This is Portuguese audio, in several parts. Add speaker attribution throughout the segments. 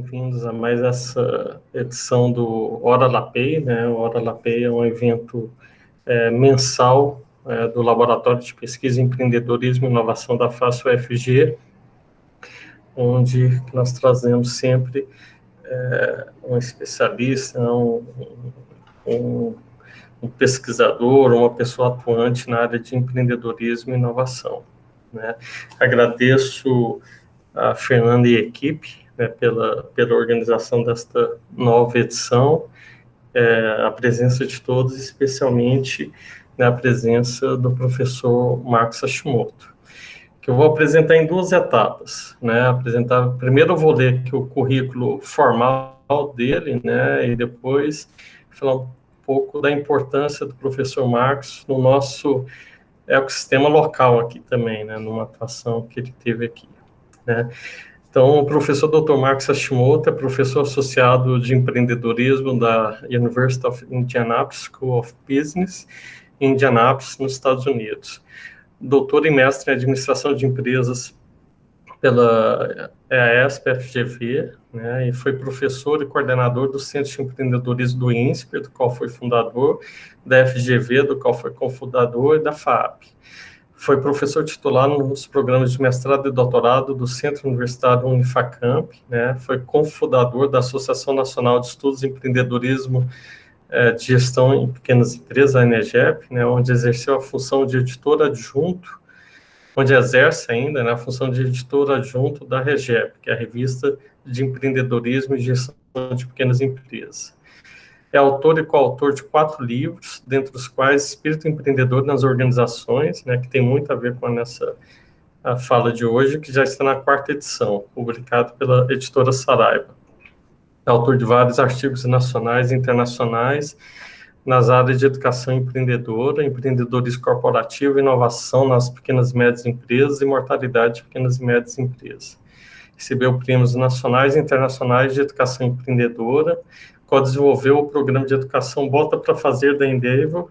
Speaker 1: bem-vindos a mais essa edição do Hora Lapey, né? O Hora Lapey é um evento mensal do Laboratório de Pesquisa em Empreendedorismo e Inovação da FACE UFG, onde nós trazemos sempre um especialista, um pesquisador, uma pessoa atuante na área de empreendedorismo e inovação, né? Agradeço a Fernanda e a equipe, né, pela organização desta nova edição, a presença de todos, especialmente, né, a presença do professor Marcos Hashimoto, que eu vou apresentar em duas etapas, né? Primeiro eu vou ler aqui o currículo formal dele, né, e depois falar um pouco da importância do professor Marcos no nosso ecossistema local aqui também, né, numa atuação que ele teve aqui, né? Então, o professor Dr. Marcos Hashimoto é professor associado de empreendedorismo da University of Indianapolis School of Business, em Indianápolis, nos Estados Unidos. Doutor e mestre em administração de empresas pela EASP-FGV, né, e foi professor e coordenador do Centro de Empreendedorismo do INSPER, do qual foi fundador, da FGV, do qual foi cofundador, e da FAP. Foi professor titular nos programas de mestrado e doutorado do Centro Universitário Unifacamp, né? Foi cofundador da Associação Nacional de Estudos de Empreendedorismo de Gestão em Pequenas Empresas, a ANEGEP, né? Onde exerceu a função de editor adjunto, onde exerce ainda, né, a função de editor adjunto da REGEP, que é a Revista de Empreendedorismo e Gestão de Pequenas Empresas. É autor e coautor de 4 livros, dentre os quais Espírito Empreendedor nas Organizações, né, que tem muito a ver com a fala de hoje, que já está na 4ª edição, publicado pela editora Saraiva. É autor de vários artigos nacionais e internacionais nas áreas de educação empreendedora, empreendedorismo corporativo, inovação nas pequenas e médias empresas e mortalidade de pequenas e médias empresas. Recebeu prêmios nacionais e internacionais de educação empreendedora, co-desenvolveu o programa de educação Bota para Fazer da Endeavor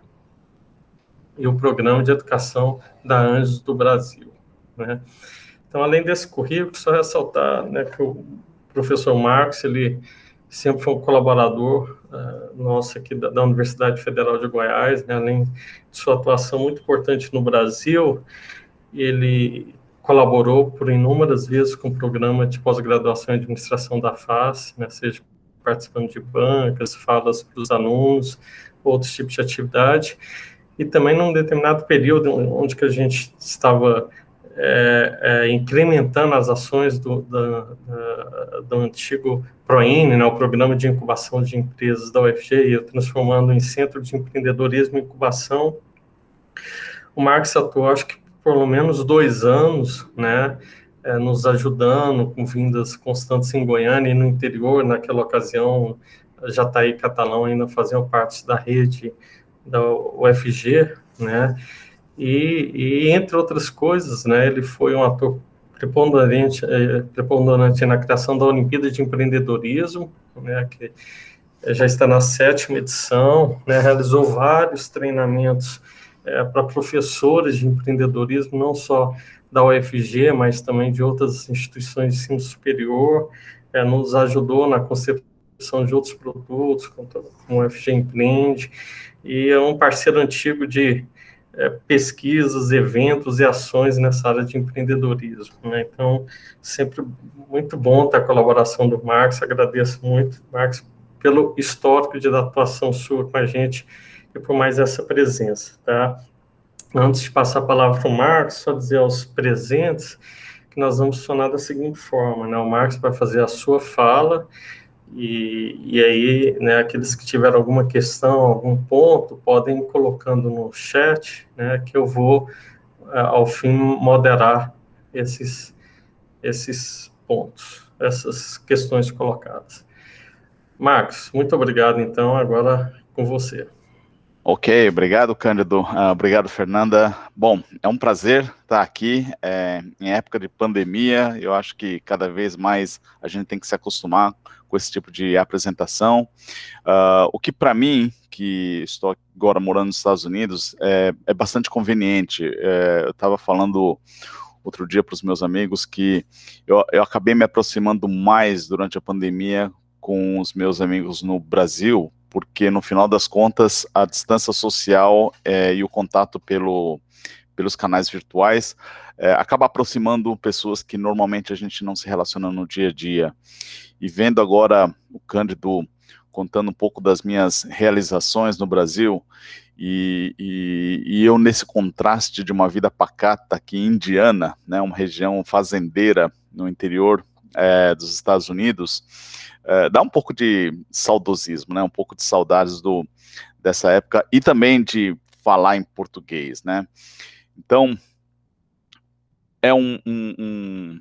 Speaker 1: e o programa de educação da Anjos do Brasil, né? Então, além desse currículo, só ressaltar, né, que o professor Marcos, ele sempre foi um colaborador nosso aqui da Universidade Federal de Goiás, né, além de sua atuação muito importante no Brasil, ele colaborou por inúmeras vezes com o programa de pós-graduação em administração da FACE, né, seja participando de bancas, falas para os alunos, outros tipos de atividade, e também num determinado período onde que a gente estava incrementando as ações do antigo PROIN, né, o Programa de Incubação de Empresas da UFG, e transformando em Centro de Empreendedorismo e Incubação. O Marcos atuou, acho que por pelo menos 2 anos, né, nos ajudando com vindas constantes em Goiânia e no interior. Naquela ocasião, Jataí e Catalão ainda faziam parte da rede da UFG, né, e entre outras coisas, né, ele foi um ator preponderante na criação da Olimpíada de Empreendedorismo, né, que já está na 7ª edição, né, realizou vários treinamentos para professores de empreendedorismo, não só da UFG, mas também de outras instituições de ensino superior, nos ajudou na concepção de outros produtos, como o UFG Empreende, e é um parceiro antigo de pesquisas, eventos e ações nessa área de empreendedorismo, né? Então, sempre muito bom ter a colaboração do Marcos. Agradeço muito, Marcos, pelo histórico de atuação sua com a gente e por mais essa presença, tá? Antes de passar a palavra para o Marcos, só dizer aos presentes que nós vamos funcionar da seguinte forma, né? O Marcos vai fazer a sua fala, e aí, né, aqueles que tiveram alguma questão, algum ponto, podem ir colocando no chat, né, que eu vou, ao fim, moderar esses pontos, essas questões colocadas. Marcos, muito obrigado, então, agora com você.
Speaker 2: Ok, obrigado, Cândido. Obrigado, Fernanda. Bom, é um prazer estar aqui em época de pandemia. Eu acho que cada vez mais a gente tem que se acostumar com esse tipo de apresentação. O que para mim, que estou agora morando nos Estados Unidos, é bastante conveniente. Eu estava falando outro dia para os meus amigos que eu acabei me aproximando mais durante a pandemia com os meus amigos no Brasil, porque no final das contas a distância social e o contato pelos canais virtuais acaba aproximando pessoas que normalmente a gente não se relaciona no dia a dia. E vendo agora o Cândido contando um pouco das minhas realizações no Brasil, e eu nesse contraste de uma vida pacata aqui indiana, né, uma região fazendeira no interior dos Estados Unidos, dá um pouco de saudosismo, né, um pouco de saudades dessa época, e também de falar em português, né. Então, é uma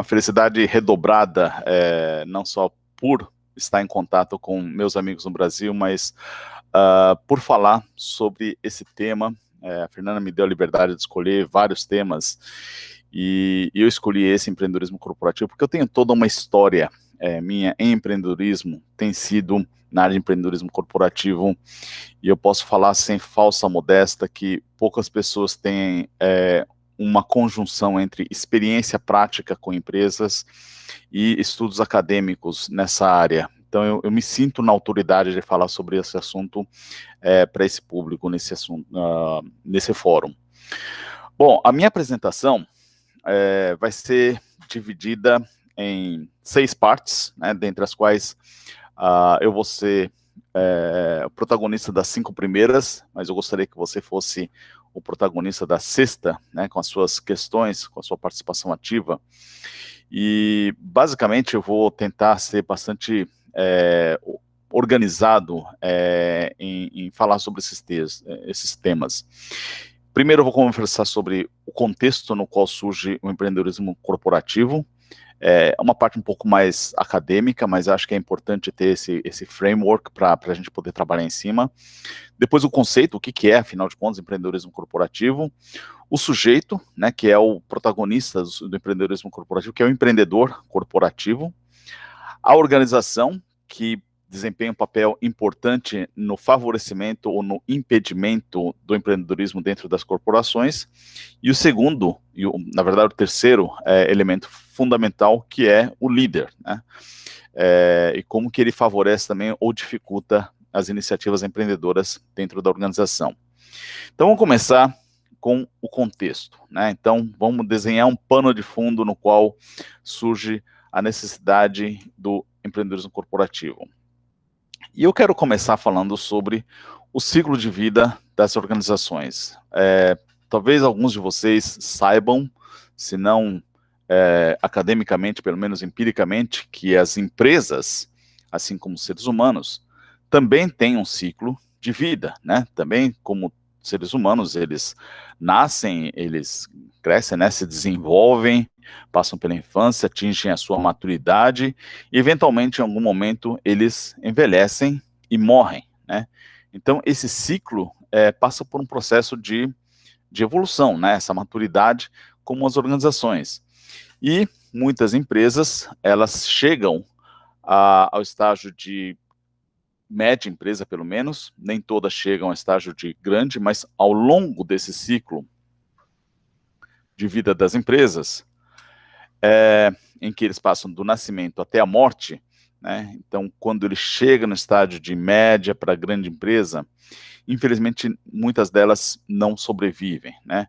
Speaker 2: felicidade redobrada, não só por estar em contato com meus amigos no Brasil, mas por falar sobre esse tema. A Fernanda me deu a liberdade de escolher vários temas, e eu escolhi esse empreendedorismo corporativo, porque eu tenho toda uma história minha em empreendedorismo, tem sido na área de empreendedorismo corporativo, e eu posso falar sem falsa modéstia que poucas pessoas têm uma conjunção entre experiência prática com empresas e estudos acadêmicos nessa área. Então, eu me sinto na autoridade de falar sobre esse assunto para esse público, nesse fórum. Bom, a minha apresentação vai ser dividida em 6 partes, né, dentre as quais eu vou ser o protagonista das 5 primeiras, mas eu gostaria que você fosse o protagonista da 6ª, né, com as suas questões, com a sua participação ativa. E, basicamente, eu vou tentar ser bastante organizado em falar sobre esses temas. Primeiro, eu vou conversar sobre o contexto no qual surge o empreendedorismo corporativo. É uma parte um pouco mais acadêmica, mas acho que é importante ter esse framework para a gente poder trabalhar em cima. Depois o conceito, o que é, afinal de contas, empreendedorismo corporativo. O sujeito, né, que é o protagonista do empreendedorismo corporativo, que é o empreendedor corporativo. A organização, que desempenha um papel importante no favorecimento ou no impedimento do empreendedorismo dentro das corporações. E o segundo, na verdade o terceiro elemento fundamental, que é o líder, né? E como que ele favorece também ou dificulta as iniciativas empreendedoras dentro da organização. Então vamos começar com o contexto, né? Então vamos desenhar um pano de fundo no qual surge a necessidade do empreendedorismo corporativo. E eu quero começar falando sobre o ciclo de vida das organizações. Talvez alguns de vocês saibam, se não academicamente, pelo menos empiricamente, que as empresas, assim como os seres humanos, também têm um ciclo de vida, né? Também, como seres humanos, eles nascem, eles crescem, né? Se desenvolvem, passam pela infância, atingem a sua maturidade e, eventualmente, em algum momento, eles envelhecem e morrem, né? Então, esse ciclo passa por um processo de evolução, né? Essa maturidade, como as organizações. E muitas empresas, elas chegam ao estágio de média empresa, pelo menos, nem todas chegam ao estágio de grande, mas ao longo desse ciclo de vida das empresas, em que eles passam do nascimento até a morte, né? Então, quando ele chega no estágio de média para grande empresa, infelizmente, muitas delas não sobrevivem, né?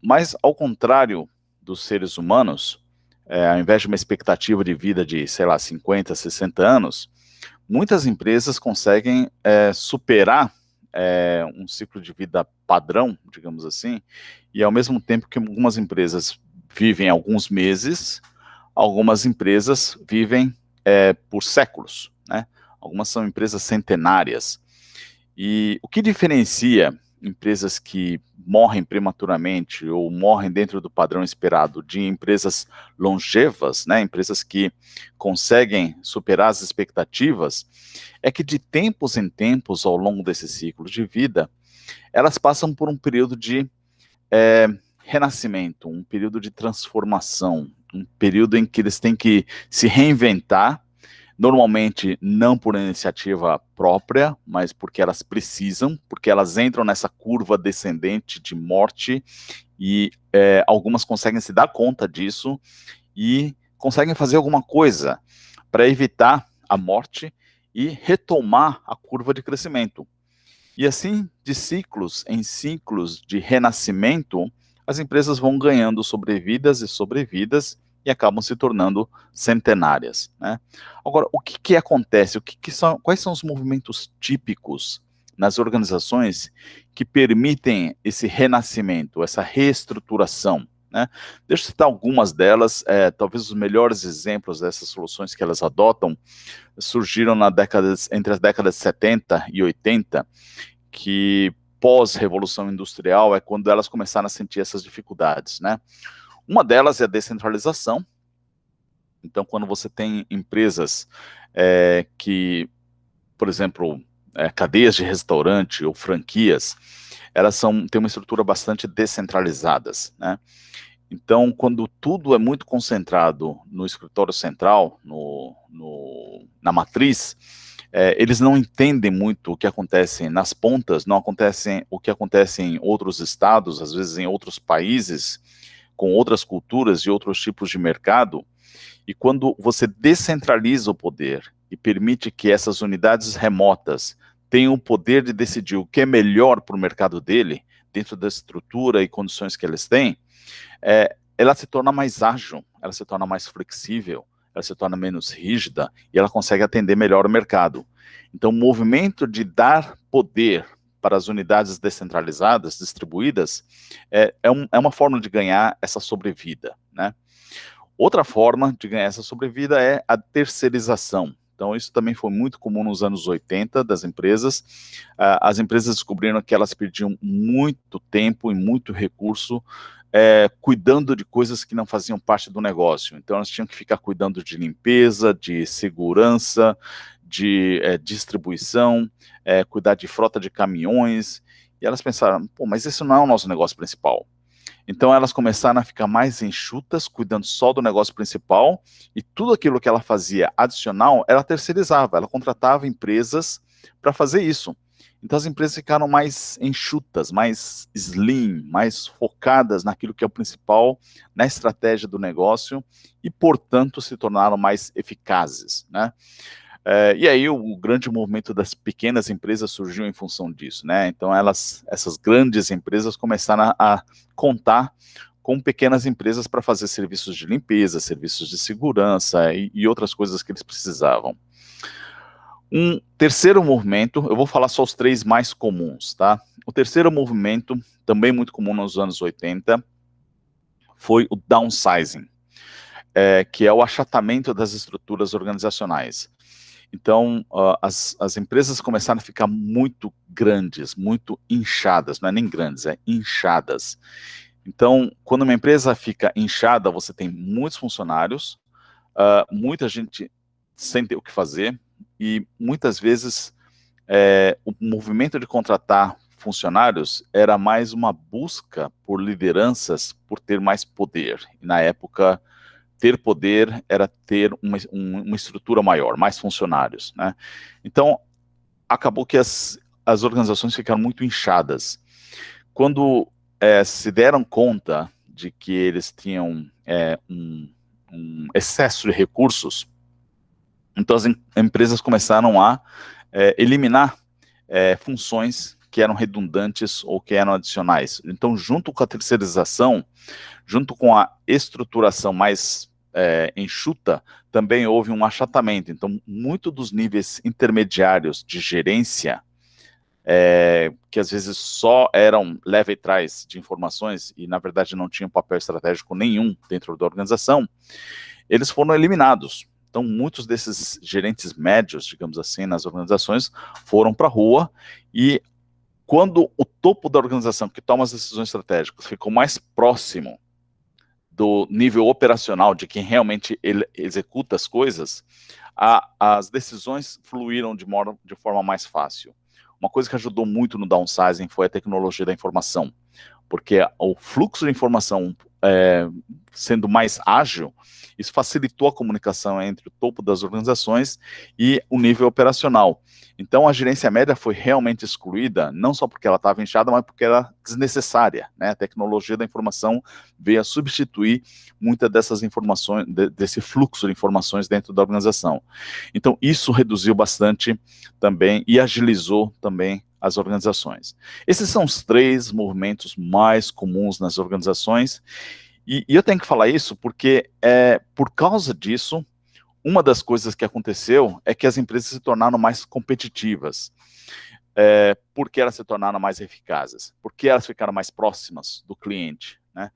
Speaker 2: Mas, ao contrário dos seres humanos, ao invés de uma expectativa de vida de, sei lá, 50, 60 anos, muitas empresas conseguem superar um ciclo de vida padrão, digamos assim, e ao mesmo tempo que algumas empresas vivem alguns meses, algumas empresas vivem por séculos, né? Algumas são empresas centenárias. E o que diferencia empresas que morrem prematuramente ou morrem dentro do padrão esperado de empresas longevas, né, empresas que conseguem superar as expectativas, é que de tempos em tempos, ao longo desse ciclo de vida, elas passam por um período de renascimento, um período de transformação, um período em que eles têm que se reinventar, normalmente não por iniciativa própria, mas porque elas precisam, porque elas entram nessa curva descendente de morte e algumas conseguem se dar conta disso e conseguem fazer alguma coisa para evitar a morte e retomar a curva de crescimento. E assim, de ciclos em ciclos de renascimento, as empresas vão ganhando sobrevidas e sobrevidas e acabam se tornando centenárias, né? Agora, o que acontece? Quais são os movimentos típicos nas organizações que permitem esse renascimento, essa reestruturação, né? Deixa eu citar algumas delas, talvez os melhores exemplos dessas soluções que elas adotam surgiram entre as décadas 70 e 80, que pós-revolução industrial é quando elas começaram a sentir essas dificuldades, né? Uma delas é a descentralização. Então, quando você tem empresas que, por exemplo, cadeias de restaurante ou franquias, elas têm uma estrutura bastante descentralizadas, né? Então, quando tudo é muito concentrado no escritório central, na matriz, eles não entendem muito o que acontece nas pontas, não acontece o que acontece em outros estados, às vezes em outros países, com outras culturas e outros tipos de mercado. E quando você descentraliza o poder e permite que essas unidades remotas tenham o poder de decidir o que é melhor para o mercado dele, dentro da estrutura e condições que eles têm, ela se torna mais ágil, ela se torna mais flexível, ela se torna menos rígida e ela consegue atender melhor o mercado. Então, o movimento de dar poder para as unidades descentralizadas, distribuídas, é uma forma de ganhar essa sobrevida, né? Outra forma de ganhar essa sobrevida é a terceirização. Então, isso também foi muito comum nos anos 80 das empresas. As empresas descobriram que elas perdiam muito tempo e muito recurso cuidando de coisas que não faziam parte do negócio. Então, elas tinham que ficar cuidando de limpeza, de segurança, de distribuição, cuidar de frota de caminhões. E elas pensaram, pô, mas esse não é o nosso negócio principal. Então elas começaram a ficar mais enxutas, cuidando só do negócio principal, e tudo aquilo que ela fazia adicional, ela terceirizava, ela contratava empresas para fazer isso. Então as empresas ficaram mais enxutas, mais slim, mais focadas naquilo que é o principal, na estratégia do negócio, e portanto se tornaram mais eficazes, né? E aí o grande movimento das pequenas empresas surgiu em função disso, né? Então essas grandes empresas começaram a contar com pequenas empresas para fazer serviços de limpeza, serviços de segurança e outras coisas que eles precisavam. Um terceiro movimento, eu vou falar só os três mais comuns, tá? O terceiro movimento, também muito comum nos anos 80, foi o downsizing, que é o achatamento das estruturas organizacionais. Então, as empresas começaram a ficar muito grandes, muito inchadas, não é nem grandes, é inchadas. Então, quando uma empresa fica inchada, você tem muitos funcionários, muita gente sem ter o que fazer, e muitas vezes o movimento de contratar funcionários era mais uma busca por lideranças, por ter mais poder. E na época, ter poder era ter uma estrutura maior, mais funcionários, né? Então, acabou que as organizações ficaram muito inchadas. Quando se deram conta de que eles tinham um excesso de recursos, então as empresas começaram a eliminar funções que eram redundantes ou que eram adicionais. Então, junto com a terceirização, junto com a estruturação mais enxuta, também houve um achatamento. Então, muito dos níveis intermediários de gerência, que às vezes só eram leva e trás de informações e, na verdade, não tinham papel estratégico nenhum dentro da organização, eles foram eliminados. Então, muitos desses gerentes médios, digamos assim, nas organizações, foram para a rua e quando o topo da organização, que toma as decisões estratégicas, ficou mais próximo do nível operacional de quem realmente executa as coisas, as decisões fluíram de forma mais fácil. Uma coisa que ajudou muito no downsizing foi a tecnologia da informação, porque o fluxo de informação sendo mais ágil, isso facilitou a comunicação entre o topo das organizações e o nível operacional. Então, a gerência média foi realmente excluída, não só porque ela estava inchada, mas porque era desnecessária, né? A tecnologia da informação veio a substituir muitas dessas informações, desse fluxo de informações dentro da organização. Então, isso reduziu bastante também e agilizou também as organizações. Esses são os 3 movimentos mais comuns nas organizações, e eu tenho que falar isso porque, por causa disso, uma das coisas que aconteceu é que as empresas se tornaram mais competitivas. Porque elas se tornaram mais eficazes, porque elas ficaram mais próximas do cliente, né?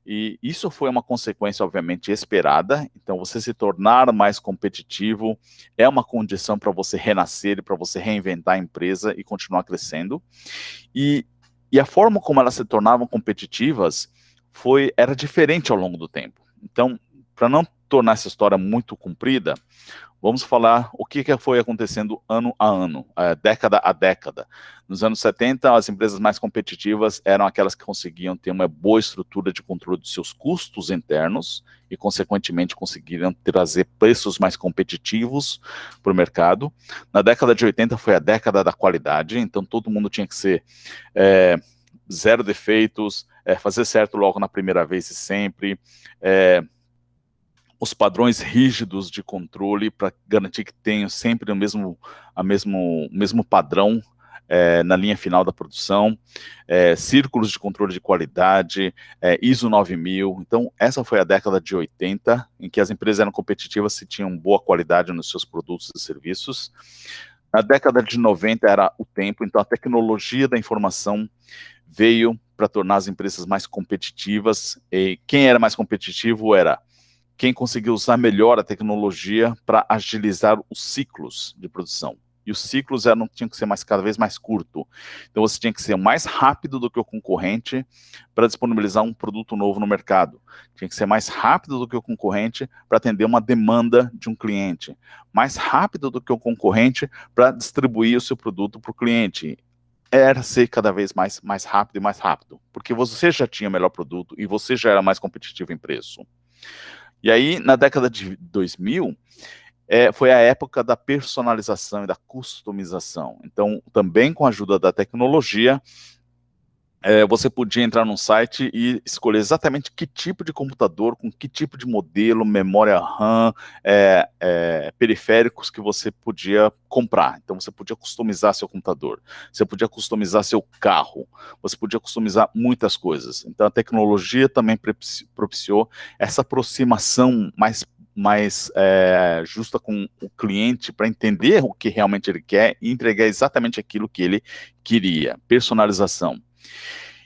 Speaker 2: E isso foi uma consequência, obviamente, esperada. Então, você se tornar mais competitivo é uma condição para você renascer e para você reinventar a empresa e continuar crescendo. E a forma como elas se tornavam competitivas era diferente ao longo do tempo. Então, para não tornar essa história muito comprida, vamos falar o que foi acontecendo ano a ano, década a década. Nos anos 70, as empresas mais competitivas eram aquelas que conseguiam ter uma boa estrutura de controle de seus custos internos e, consequentemente, conseguiram trazer preços mais competitivos para o mercado. Na década de 80 foi a década da qualidade, então todo mundo tinha que ser zero defeitos, fazer certo logo na primeira vez e sempre, os padrões rígidos de controle para garantir que tenham sempre o mesmo padrão na linha final da produção, círculos de controle de qualidade, ISO 9000. Então, essa foi a década de 80, em que as empresas eram competitivas se tinham boa qualidade nos seus produtos e serviços. Na década de 90 era o tempo, então a tecnologia da informação veio para tornar as empresas mais competitivas, e quem era mais competitivo era quem conseguiu usar melhor a tecnologia para agilizar os ciclos de produção. E os ciclos tinham que ser cada vez mais curto. Então você tinha que ser mais rápido do que o concorrente para disponibilizar um produto novo no mercado. Tinha que ser mais rápido do que o concorrente para atender uma demanda de um cliente. Mais rápido do que o concorrente para distribuir o seu produto para o cliente. Era ser cada vez mais rápido e mais rápido. Porque você já tinha o melhor produto e você já era mais competitivo em preço. E aí, na década de 2000, foi a época da personalização e da customização. Então, também com a ajuda da tecnologia, você podia entrar num site e escolher exatamente que tipo de computador, com que tipo de modelo, memória RAM, periféricos que você podia comprar. Então, você podia customizar seu computador, você podia customizar seu carro, você podia customizar muitas coisas. Então, a tecnologia também propiciou essa aproximação mais justa com o cliente para entender o que realmente ele quer e entregar exatamente aquilo que ele queria. Personalização.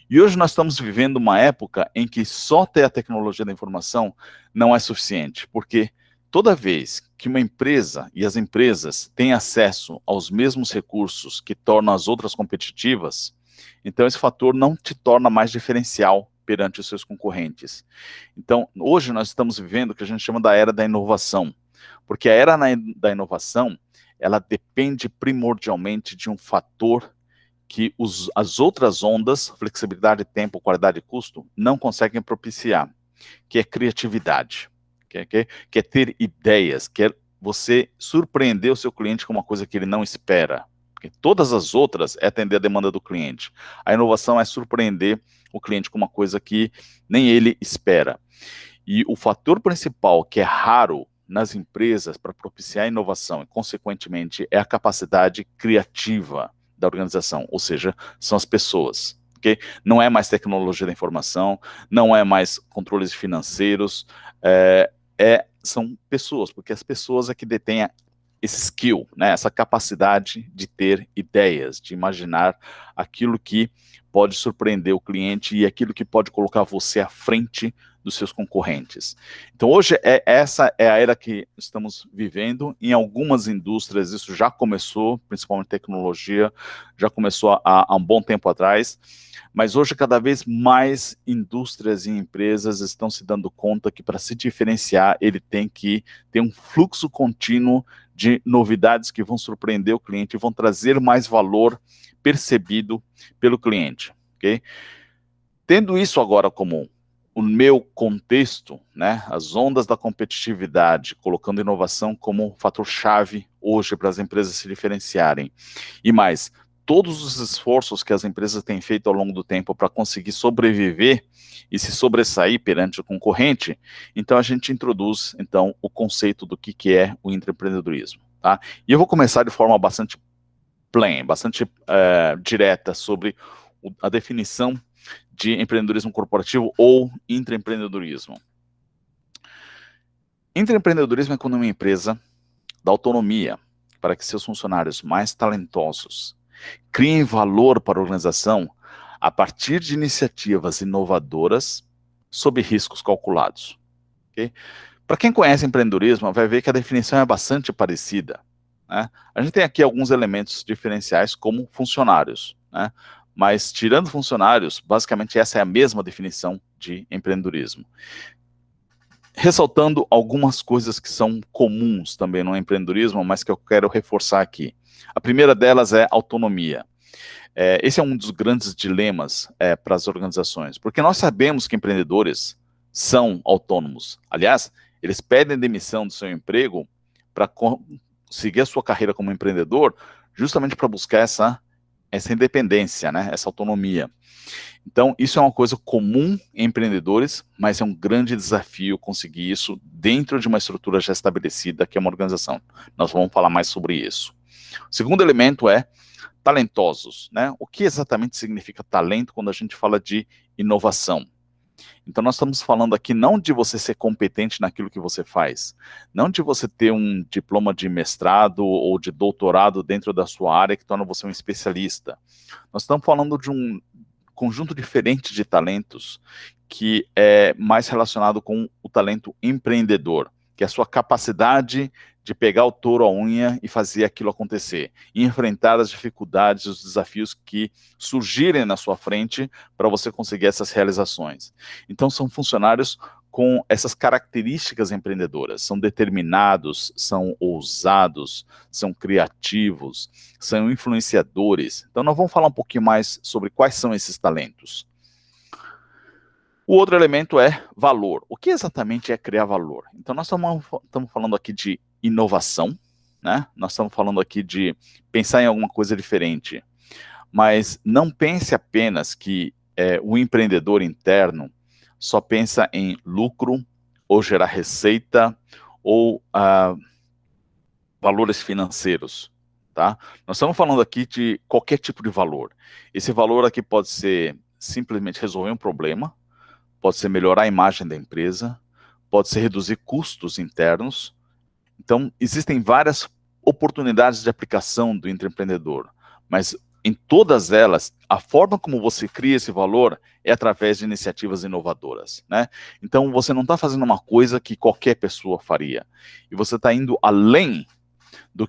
Speaker 2: E hoje nós estamos vivendo uma época em que só ter a tecnologia da informação não é suficiente, porque toda vez que uma empresa e as empresas têm acesso aos mesmos recursos que tornam as outras competitivas, então esse fator não te torna mais diferencial perante os seus concorrentes. Então, hoje nós estamos vivendo o que a gente chama da era da inovação, porque a era da inovação, ela depende primordialmente de um fator que as outras ondas, flexibilidade, tempo, qualidade e custo, não conseguem propiciar, que é criatividade, que é ter ideias, que é você surpreender o seu cliente com uma coisa que ele não espera. Porque todas as outras é atender a demanda do cliente. A inovação é surpreender o cliente com uma coisa que nem ele espera. E o fator principal que é raro nas empresas para propiciar a inovação e, consequentemente, é a capacidade criativa da organização, ou seja, são as pessoas. Okay? Não é mais tecnologia da informação, não é mais controles financeiros, são pessoas, porque as pessoas é que detêm esse skill, né, essa capacidade de ter ideias, de imaginar aquilo que pode surpreender o cliente e aquilo que pode colocar você à frente dos seus concorrentes. Então hoje essa é a era que estamos vivendo. Em algumas indústrias isso já começou, principalmente tecnologia, já começou há um bom tempo atrás, mas hoje cada vez mais indústrias e empresas estão se dando conta que para se diferenciar ele tem que ter um fluxo contínuo de novidades que vão surpreender o cliente e vão trazer mais valor percebido pelo cliente, ok? Tendo isso agora como o meu contexto, né, as ondas da competitividade, colocando inovação como fator-chave hoje para as empresas se diferenciarem. E mais, todos os esforços que as empresas têm feito ao longo do tempo para conseguir sobreviver e se sobressair perante o concorrente, então a gente introduz, então, o conceito do que é o intraempreendedorismo, tá? E eu vou começar de forma bastante plain, bastante direta sobre a definição de empreendedorismo corporativo ou intraempreendedorismo. Intraempreendedorismo é quando uma empresa dá autonomia para que seus funcionários mais talentosos criem valor para a organização a partir de iniciativas inovadoras sob riscos calculados. Okay? Para quem conhece empreendedorismo, vai ver que a definição é bastante parecida, né? A gente tem aqui alguns elementos diferenciais como funcionários, né? Mas tirando funcionários, basicamente essa é a mesma definição de empreendedorismo. Ressaltando algumas coisas que são comuns também no empreendedorismo, mas que eu quero reforçar aqui. A primeira delas é autonomia. Esse é um dos grandes dilemas para as organizações, porque nós sabemos que empreendedores são autônomos. Aliás, eles pedem demissão do seu emprego para seguir a sua carreira como empreendedor, justamente para buscar essa independência, né, essa autonomia. Então, isso é uma coisa comum em empreendedores, mas é um grande desafio conseguir isso dentro de uma estrutura já estabelecida, que é uma organização. Nós vamos falar mais sobre isso. O segundo elemento é talentosos, né? O que exatamente significa talento quando a gente fala de inovação? Então, nós estamos falando aqui não de você ser competente naquilo que você faz, não de você ter um diploma de mestrado ou de doutorado dentro da sua área que torna você um especialista. Nós estamos falando de um conjunto diferente de talentos que é mais relacionado com o talento empreendedor, que é a sua capacidade de pegar o touro à unha e fazer aquilo acontecer, e enfrentar as dificuldades, os desafios que surgirem na sua frente para você conseguir essas realizações. Então, são funcionários com essas características empreendedoras, são determinados, são ousados, são criativos, são influenciadores. Então, nós vamos falar um pouquinho mais sobre quais são esses talentos. O outro elemento é valor. O que exatamente é criar valor? Então, nós estamos falando aqui de inovação, né? Nós estamos falando aqui de pensar em alguma coisa diferente. Mas não pense apenas que o empreendedor interno só pensa em lucro, ou gerar receita, ou valores financeiros, tá? Nós estamos falando aqui de qualquer tipo de valor. Esse valor aqui pode ser simplesmente resolver um problema, pode ser melhorar a imagem da empresa, pode ser reduzir custos internos. Então, existem várias oportunidades de aplicação do intraempreendedor, mas em todas elas, a forma como você cria esse valor é através de iniciativas inovadoras, né? Então, você não está fazendo uma coisa que qualquer pessoa faria, e você está indo além do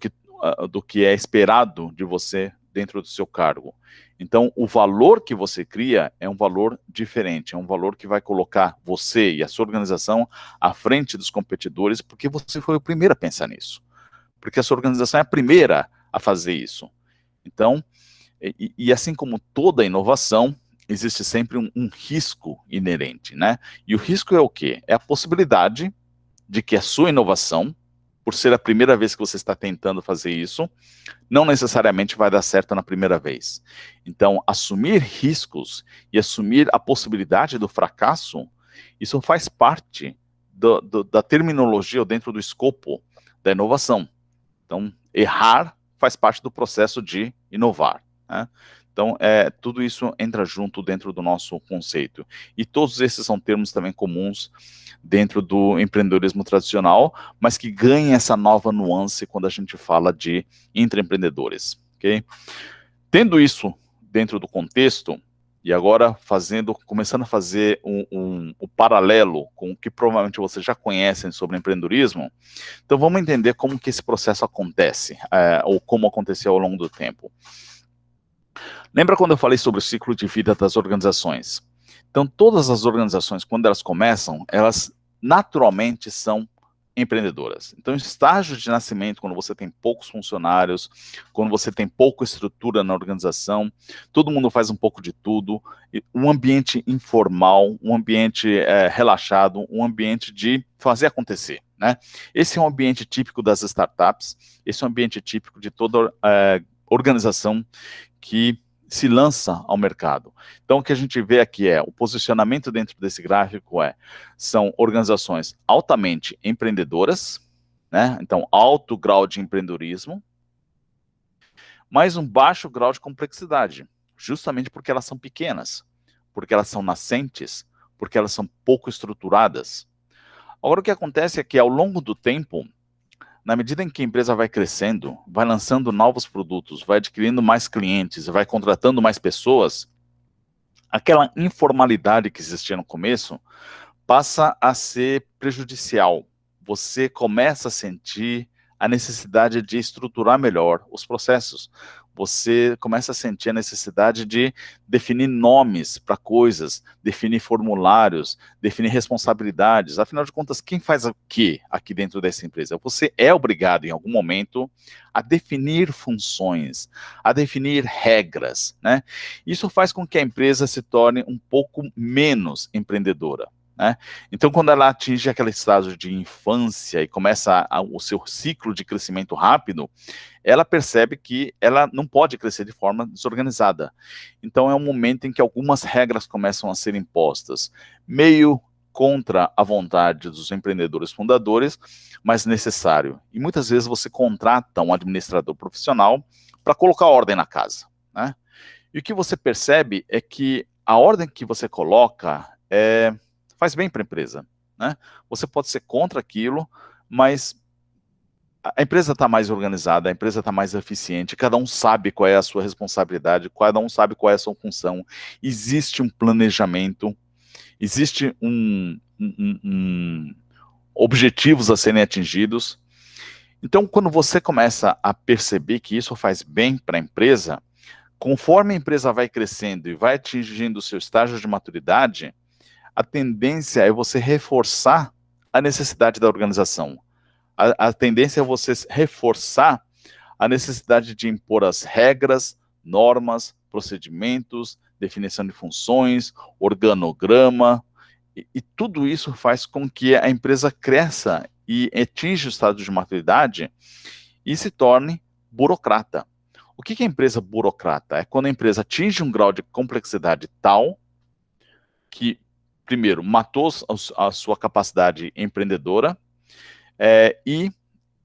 Speaker 2: que é esperado de você dentro do seu cargo. Então, o valor que você cria é um valor diferente, é um valor que vai colocar você e a sua organização à frente dos competidores, porque você foi o primeiro a pensar nisso. Porque a sua organização é a primeira a fazer isso. Então, e assim como toda inovação, existe sempre um risco inerente, né? E o risco é o quê? É a possibilidade de que a sua inovação, por ser a primeira vez que você está tentando fazer isso, não necessariamente vai dar certo na primeira vez. Então, assumir riscos e assumir a possibilidade do fracasso, isso faz parte da terminologia ou dentro do escopo da inovação. Então, errar faz parte do processo de inovar, né? Então, tudo isso entra junto dentro do nosso conceito. E todos esses são termos também comuns dentro do empreendedorismo tradicional, mas que ganha essa nova nuance quando a gente fala de intraempreendedores, ok? Tendo isso dentro do contexto, e agora começando a fazer um paralelo com o que provavelmente vocês já conhecem sobre empreendedorismo, então vamos entender como que esse processo acontece, ou como aconteceu ao longo do tempo. Lembra quando eu falei sobre o ciclo de vida das organizações? Então, todas as organizações, quando elas começam, elas naturalmente são empreendedoras. Então, estágio de nascimento, quando você tem poucos funcionários, quando você tem pouca estrutura na organização, todo mundo faz um pouco de tudo, um ambiente informal, um ambiente relaxado, um ambiente de fazer acontecer, né? Esse é um ambiente típico das startups, esse é um ambiente típico de toda organização que se lança ao mercado. Então, o que a gente vê aqui o posicionamento dentro desse gráfico são organizações altamente empreendedoras, né? Então, alto grau de empreendedorismo, mas um baixo grau de complexidade, justamente porque elas são pequenas, porque elas são nascentes, porque elas são pouco estruturadas. Agora, o que acontece é que, ao longo do tempo, na medida em que a empresa vai crescendo, vai lançando novos produtos, vai adquirindo mais clientes, vai contratando mais pessoas, aquela informalidade que existia no começo passa a ser prejudicial. Você começa a sentir a necessidade de estruturar melhor os processos. Você começa a sentir a necessidade de definir nomes para coisas, definir formulários, definir responsabilidades. Afinal de contas, quem faz o quê aqui dentro dessa empresa? Você é obrigado, em algum momento, a definir funções, a definir regras, né? Isso faz com que a empresa se torne um pouco menos empreendedora, né? Então, quando ela atinge aquele estágio de infância e começa o seu ciclo de crescimento rápido, ela percebe que ela não pode crescer de forma desorganizada. Então, é um momento em que algumas regras começam a ser impostas, meio contra a vontade dos empreendedores fundadores, mas necessário. E muitas vezes você contrata um administrador profissional para colocar ordem na casa, né? E o que você percebe é que a ordem que você coloca faz bem para a empresa, né? Você pode ser contra aquilo, mas a empresa está mais organizada, a empresa está mais eficiente, cada um sabe qual é a sua responsabilidade, cada um sabe qual é a sua função, existe um planejamento, existe objetivos a serem atingidos. Então, quando você começa a perceber que isso faz bem para a empresa, conforme a empresa vai crescendo e vai atingindo o seu estágio de maturidade, a tendência é você reforçar a necessidade da organização. A tendência é você reforçar a necessidade de impor as regras, normas, procedimentos, definição de funções, organograma, e tudo isso faz com que a empresa cresça e atinja o estado de maturidade e se torne burocrata. O que é empresa burocrata? É quando a empresa atinge um grau de complexidade tal que, primeiro, matou a sua capacidade empreendedora e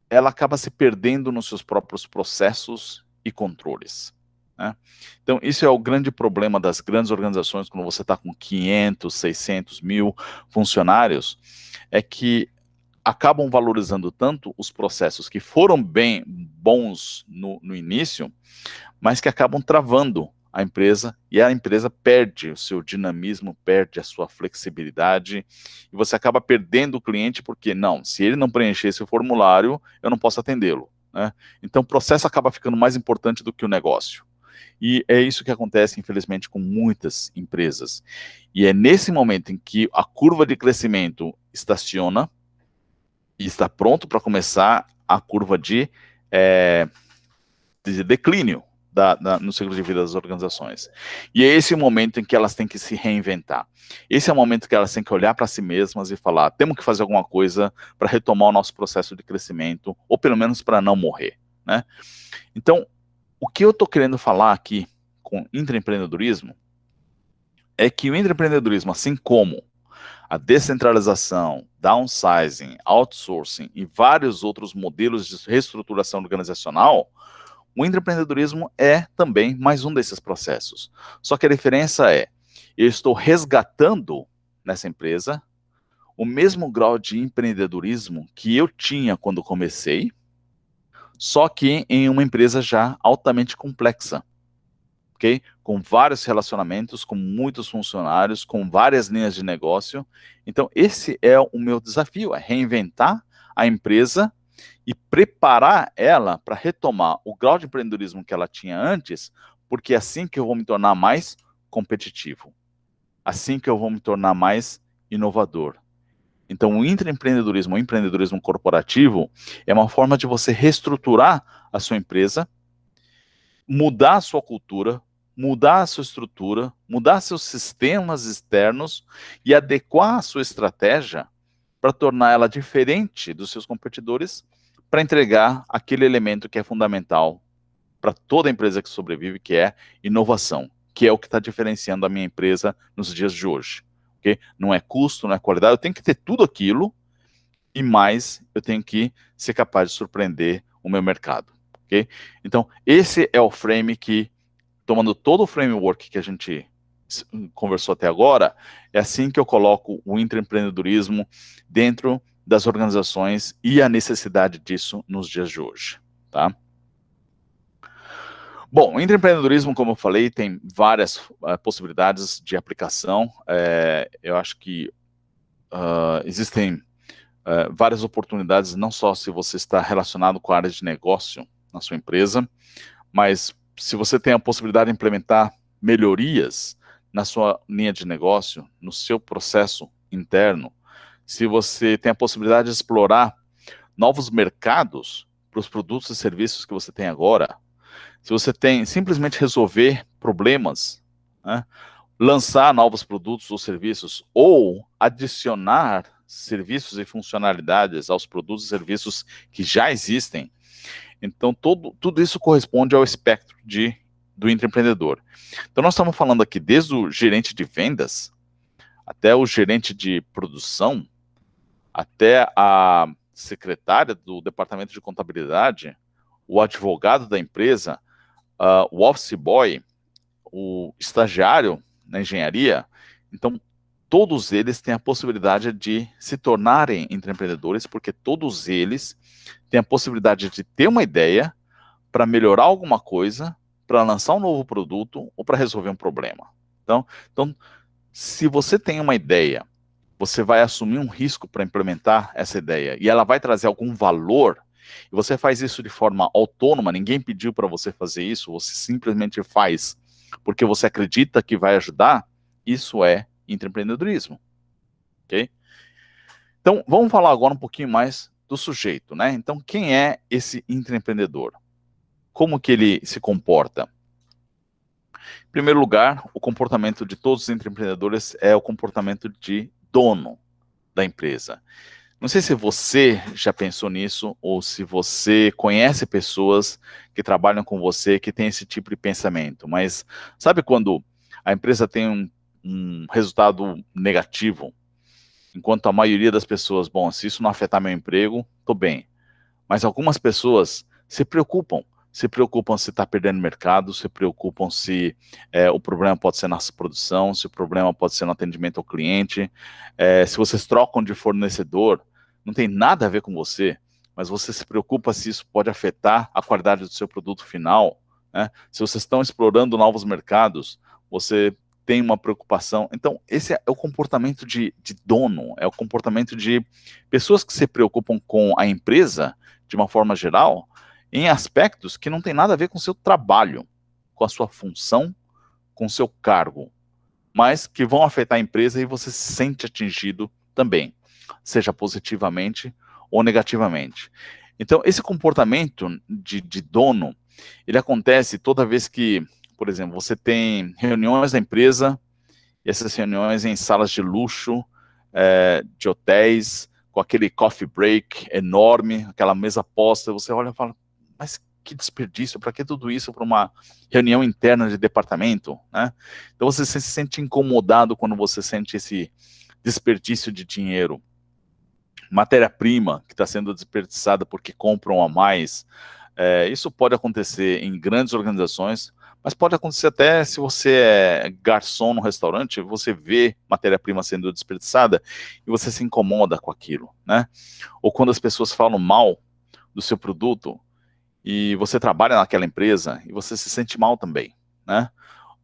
Speaker 2: ela acaba se perdendo nos seus próprios processos e controles, né? Então, isso é o grande problema das grandes organizações, quando você está com 500, 600 mil funcionários, é que acabam valorizando tanto os processos que foram bem bons no início, mas que acabam travando a empresa, e a empresa perde o seu dinamismo, perde a sua flexibilidade, e você acaba perdendo o cliente porque, não, se ele não preencher esse formulário, eu não posso atendê-lo, né? Então, o processo acaba ficando mais importante do que o negócio. E é isso que acontece, infelizmente, com muitas empresas. E é nesse momento em que a curva de crescimento estaciona e está pronto para começar a curva de declínio no ciclo de vida das organizações. E é esse o momento em que elas têm que se reinventar. Esse é o momento que elas têm que olhar para si mesmas e falar, temos que fazer alguma coisa para retomar o nosso processo de crescimento, ou pelo menos para não morrer, né? Então, o que eu estou querendo falar aqui com intraempreendedorismo é que o intraempreendedorismo, assim como a descentralização, downsizing, outsourcing e vários outros modelos de reestruturação organizacional, o intraempreendedorismo é também mais um desses processos. Só que a diferença é, eu estou resgatando nessa empresa o mesmo grau de empreendedorismo que eu tinha quando comecei, só que em uma empresa já altamente complexa, ok? Com vários relacionamentos, com muitos funcionários, com várias linhas de negócio. Então, esse é o meu desafio, é reinventar a empresa e preparar ela para retomar o grau de empreendedorismo que ela tinha antes, porque é assim que eu vou me tornar mais competitivo, assim que eu vou me tornar mais inovador. Então, o intraempreendedorismo, o empreendedorismo corporativo, é uma forma de você reestruturar a sua empresa, mudar a sua cultura, mudar a sua estrutura, mudar seus sistemas externos e adequar a sua estratégia para tornar ela diferente dos seus competidores, para entregar aquele elemento que é fundamental para toda empresa que sobrevive, que é inovação, que é o que está diferenciando a minha empresa nos dias de hoje. Okay? Não é custo, não é qualidade, eu tenho que ter tudo aquilo e mais eu tenho que ser capaz de surpreender o meu mercado. Okay? Então, esse é o frame que, tomando todo o framework que a gente conversou até agora, é assim que eu coloco o intraempreendedorismo dentro das organizações e a necessidade disso nos dias de hoje. Tá? Bom, o intraempreendedorismo, como eu falei, tem várias possibilidades de aplicação. Eu acho que existem várias oportunidades, não só se você está relacionado com a área de negócio na sua empresa, mas se você tem a possibilidade de implementar melhorias na sua linha de negócio, no seu processo interno, se você tem a possibilidade de explorar novos mercados para os produtos e serviços que você tem agora, se você tem simplesmente resolver problemas, né, lançar novos produtos ou serviços, ou adicionar serviços e funcionalidades aos produtos e serviços que já existem, então tudo isso corresponde ao espectro do intraempreendedor. Então nós estamos falando aqui desde o gerente de vendas, até o gerente de produção, até a secretária do departamento de contabilidade, o advogado da empresa, o office boy, o estagiário na engenharia. Então, todos eles têm a possibilidade de se tornarem intraempreendedores, porque todos eles têm a possibilidade de ter uma ideia para melhorar alguma coisa, para lançar um novo produto ou para resolver um problema. Então, se você tem uma ideia, você vai assumir um risco para implementar essa ideia e ela vai trazer algum valor, e você faz isso de forma autônoma, ninguém pediu para você fazer isso, você simplesmente faz porque você acredita que vai ajudar, isso é intraempreendedorismo. Ok? Então, vamos falar agora um pouquinho mais do sujeito, né? Então, quem é esse intraempreendedor? Como que ele se comporta? Em primeiro lugar, o comportamento de todos os intraempreendedores é o comportamento de dono da empresa. Não sei se você já pensou nisso, ou se você conhece pessoas que trabalham com você que têm esse tipo de pensamento, mas sabe quando a empresa tem um resultado negativo, enquanto a maioria das pessoas, bom, se isso não afetar meu emprego, estou bem. Mas algumas pessoas se preocupam se está perdendo mercado, se preocupam se o problema pode ser na produção, se o problema pode ser no atendimento ao cliente, se vocês trocam de fornecedor, não tem nada a ver com você, mas você se preocupa se isso pode afetar a qualidade do seu produto final, né? Se vocês estão explorando novos mercados, você tem uma preocupação. Então, esse é o comportamento de dono, é o comportamento de pessoas que se preocupam com a empresa, de uma forma geral, em aspectos que não tem nada a ver com o seu trabalho, com a sua função, com o seu cargo, mas que vão afetar a empresa e você se sente atingido também, seja positivamente ou negativamente. Então, esse comportamento de dono, ele acontece toda vez que, por exemplo, você tem reuniões da empresa, e essas reuniões em salas de luxo, de hotéis, com aquele coffee break enorme, aquela mesa posta, você olha e fala, mas que desperdício, para que tudo isso para uma reunião interna de departamento, né? Então você se sente incomodado quando você sente esse desperdício de dinheiro. Matéria-prima que está sendo desperdiçada porque compram a mais. Isso pode acontecer em grandes organizações, mas pode acontecer até se você é garçom no restaurante, você vê matéria-prima sendo desperdiçada e você se incomoda com aquilo, né? Ou quando as pessoas falam mal do seu produto e você trabalha naquela empresa e você se sente mal também, né?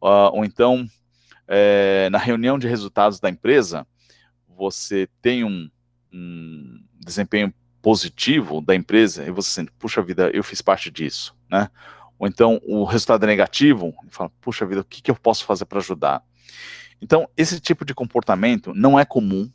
Speaker 2: Ou então, na reunião de resultados da empresa, você tem um desempenho positivo da empresa e você sente, puxa vida, eu fiz parte disso, né? Ou então o resultado é negativo e fala, puxa vida, o que eu posso fazer para ajudar? Então, esse tipo de comportamento não é comum,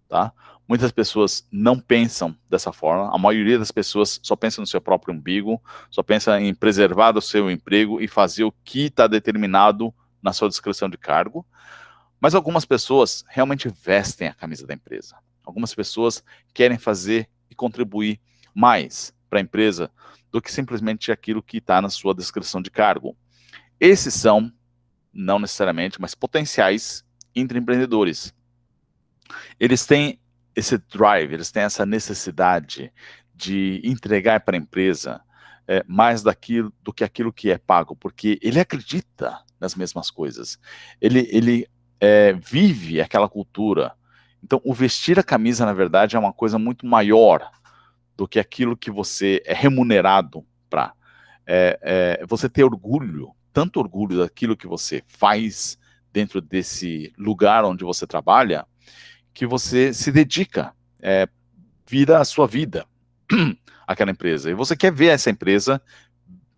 Speaker 2: tá? Muitas pessoas não pensam dessa forma, a maioria das pessoas só pensa no seu próprio umbigo, só pensa em preservar o seu emprego e fazer o que está determinado na sua descrição de cargo, mas algumas pessoas realmente vestem a camisa da empresa. Algumas pessoas querem fazer e contribuir mais para a empresa do que simplesmente aquilo que está na sua descrição de cargo. Esses são, não necessariamente, mas potenciais intraempreendedores. Eles têm esse drive, eles têm essa necessidade de entregar para a empresa mais do que aquilo que é pago, porque ele acredita nas mesmas coisas. Ele vive aquela cultura. Então, o vestir a camisa, na verdade, é uma coisa muito maior do que aquilo que você é remunerado para. Você ter orgulho, tanto orgulho daquilo que você faz dentro desse lugar onde você trabalha, que você se dedica, vira a sua vida, aquela empresa. E você quer ver essa empresa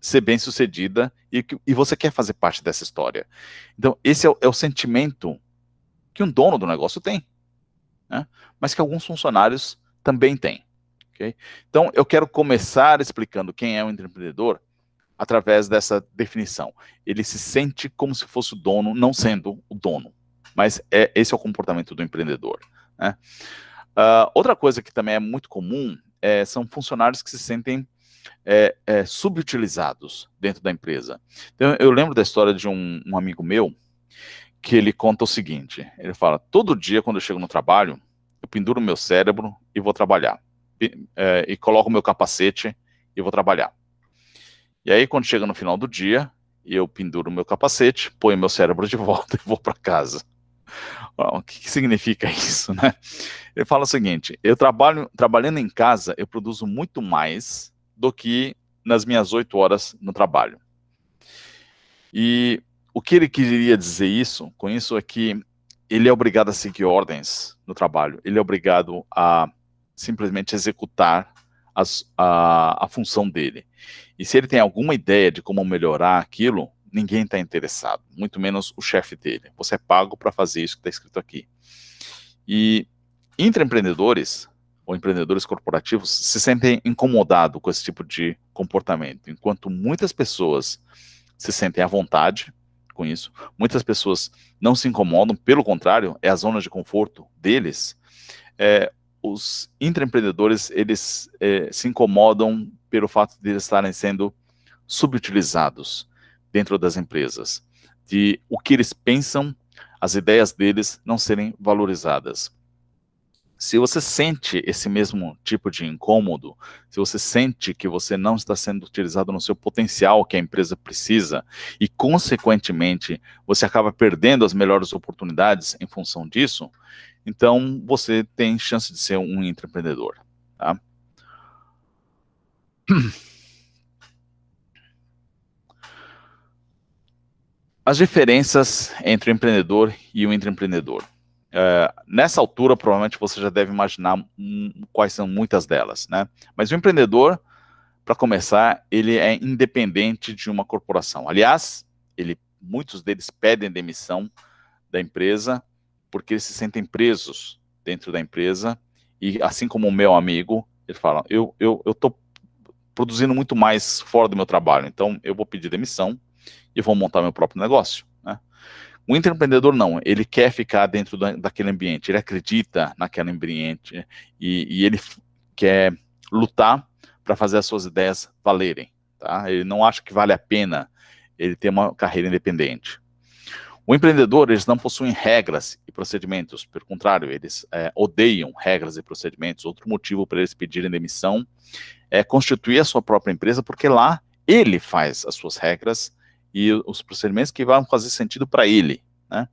Speaker 2: ser bem sucedida e você quer fazer parte dessa história. Então, esse é o sentimento que um dono do negócio tem, né? Mas que alguns funcionários também têm. Okay? Então, eu quero começar explicando quem é um empreendedor através dessa definição. Ele se sente como se fosse o dono, não sendo o dono. Mas esse é o comportamento do empreendedor, né? Outra coisa que também é muito comum são funcionários que se sentem subutilizados dentro da empresa. Então, eu lembro da história de um amigo meu, que ele conta o seguinte, ele fala, todo dia quando eu chego no trabalho, eu penduro o meu cérebro e vou trabalhar. E coloco o meu capacete e vou trabalhar. E aí, quando chega no final do dia, eu penduro o meu capacete, ponho meu cérebro de volta e vou para casa. O que significa isso, né? Ele fala o seguinte, trabalhando em casa, eu produzo muito mais do que nas minhas 8 horas no trabalho. E o que ele queria dizer com isso é que ele é obrigado a seguir ordens no trabalho, ele é obrigado a simplesmente executar a função dele. E se ele tem alguma ideia de como melhorar aquilo, ninguém está interessado, muito menos o chefe dele. Você é pago para fazer isso que está escrito aqui. E intraempreendedores, ou empreendedores corporativos, se sentem incomodados com esse tipo de comportamento, enquanto muitas pessoas se sentem à vontade com isso, muitas pessoas não se incomodam, pelo contrário, é a zona de conforto deles. Os intraempreendedores, eles se incomodam pelo fato de eles estarem sendo subutilizados dentro das empresas, de o que eles pensam, as ideias deles não serem valorizadas. Se você sente esse mesmo tipo de incômodo, se você sente que você não está sendo utilizado no seu potencial que a empresa precisa, e consequentemente você acaba perdendo as melhores oportunidades em função disso, então você tem chance de ser um intraempreendedor, tá? As diferenças entre o empreendedor e o intraempreendedor. Nessa altura, provavelmente você já deve imaginar quais são muitas delas, né? Mas o empreendedor, para começar, ele é independente de uma corporação. Aliás, muitos deles pedem demissão da empresa porque eles se sentem presos dentro da empresa e, assim como o meu amigo, ele fala, eu estou produzindo muito mais fora do meu trabalho, então eu vou pedir demissão e vou montar meu próprio negócio, né? O intraempreendedor não, ele quer ficar dentro daquele ambiente, ele acredita naquele ambiente e ele quer lutar para fazer as suas ideias valerem, tá? Ele não acha que vale a pena ele ter uma carreira independente. O empreendedor, eles não possuem regras e procedimentos, pelo contrário, eles odeiam regras e procedimentos. Outro motivo para eles pedirem demissão é constituir a sua própria empresa, porque lá ele faz as suas regras e os procedimentos que vão fazer sentido para ele, né?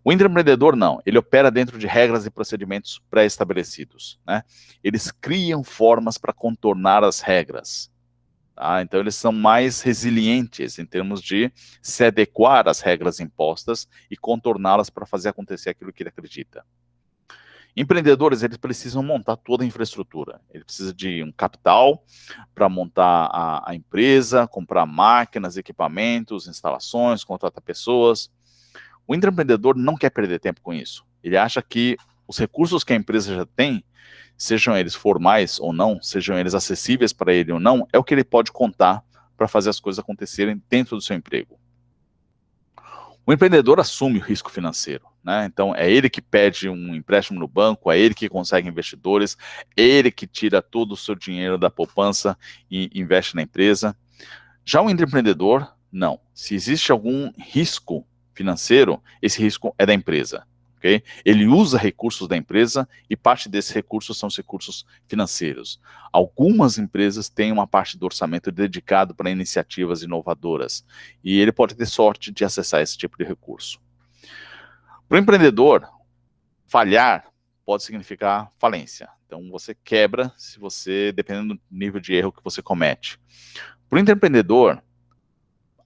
Speaker 2: O intraempreendedor não, ele opera dentro de regras e procedimentos pré-estabelecidos, né? Eles criam formas para contornar as regras, tá? Então eles são mais resilientes em termos de se adequar às regras impostas e contorná-las para fazer acontecer aquilo que ele acredita. Empreendedores, eles precisam montar toda a infraestrutura. Ele precisa de um capital para montar a empresa, comprar máquinas, equipamentos, instalações, contratar pessoas. O intraempreendedor não quer perder tempo com isso. Ele acha que Os recursos que a empresa já tem, sejam eles formais ou não, sejam eles acessíveis para ele ou não, é o que ele pode contar para fazer as coisas acontecerem dentro do seu emprego. O empreendedor assume o risco financeiro, né? Então, é ele que pede um empréstimo no banco, é ele que consegue investidores, é ele que tira todo o seu dinheiro da poupança e investe na empresa. Já o intraempreendedor, não. Se existe algum risco financeiro, esse risco é da empresa. Okay? Ele usa recursos da empresa e parte desses recursos são os recursos financeiros. Algumas empresas têm uma parte do orçamento dedicado para iniciativas inovadoras e ele pode ter sorte de acessar esse tipo de recurso. Para o empreendedor, falhar pode significar falência. Então você quebra se você, dependendo do nível de erro que você comete. Para o intraempreendedor,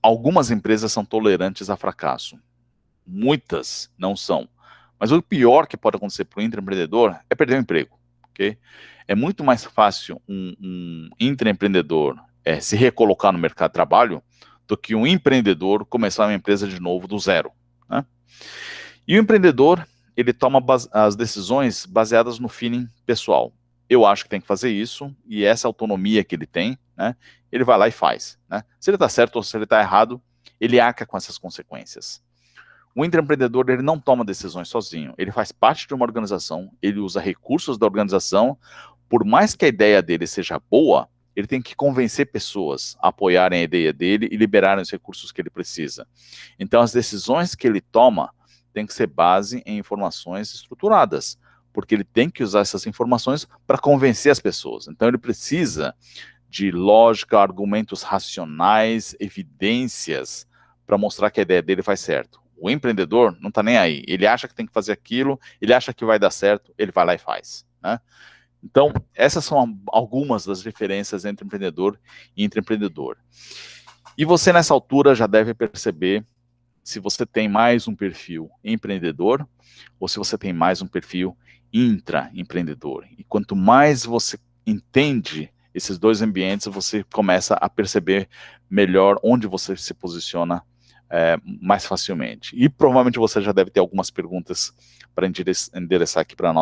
Speaker 2: algumas empresas são tolerantes a fracasso. Muitas não são. Mas o pior que pode acontecer para o intraempreendedor é perder o emprego. Okay? É muito mais fácil um intraempreendedor se recolocar no mercado de trabalho do que um empreendedor começar uma empresa de novo do zero. Né? E o empreendedor, ele toma as decisões baseadas no feeling pessoal. Eu acho que tem que fazer isso, e essa autonomia que ele tem, né, ele vai lá e faz. Né? Se ele está certo ou se ele está errado, ele arca com essas consequências. O intraempreendedor, ele não toma decisões sozinho, ele faz parte de uma organização, ele usa recursos da organização, por mais que a ideia dele seja boa, ele tem que convencer pessoas a apoiarem a ideia dele e liberarem os recursos que ele precisa. Então, as decisões que ele toma têm que ser base em informações estruturadas, porque ele tem que usar essas informações para convencer as pessoas. Então, ele precisa de lógica, argumentos racionais, evidências, para mostrar que a ideia dele faz certo. O empreendedor não está nem aí. Ele acha que tem que fazer aquilo, ele acha que vai dar certo, ele vai lá e faz. Né? Então, essas são algumas das diferenças entre empreendedor e intraempreendedor. E você, nessa altura, já deve perceber se você tem mais um perfil empreendedor ou se você tem mais um perfil intraempreendedor. E quanto mais você entende esses dois ambientes, você começa a perceber melhor onde você se posiciona mais facilmente. E provavelmente você já deve ter algumas perguntas para endereçar aqui para o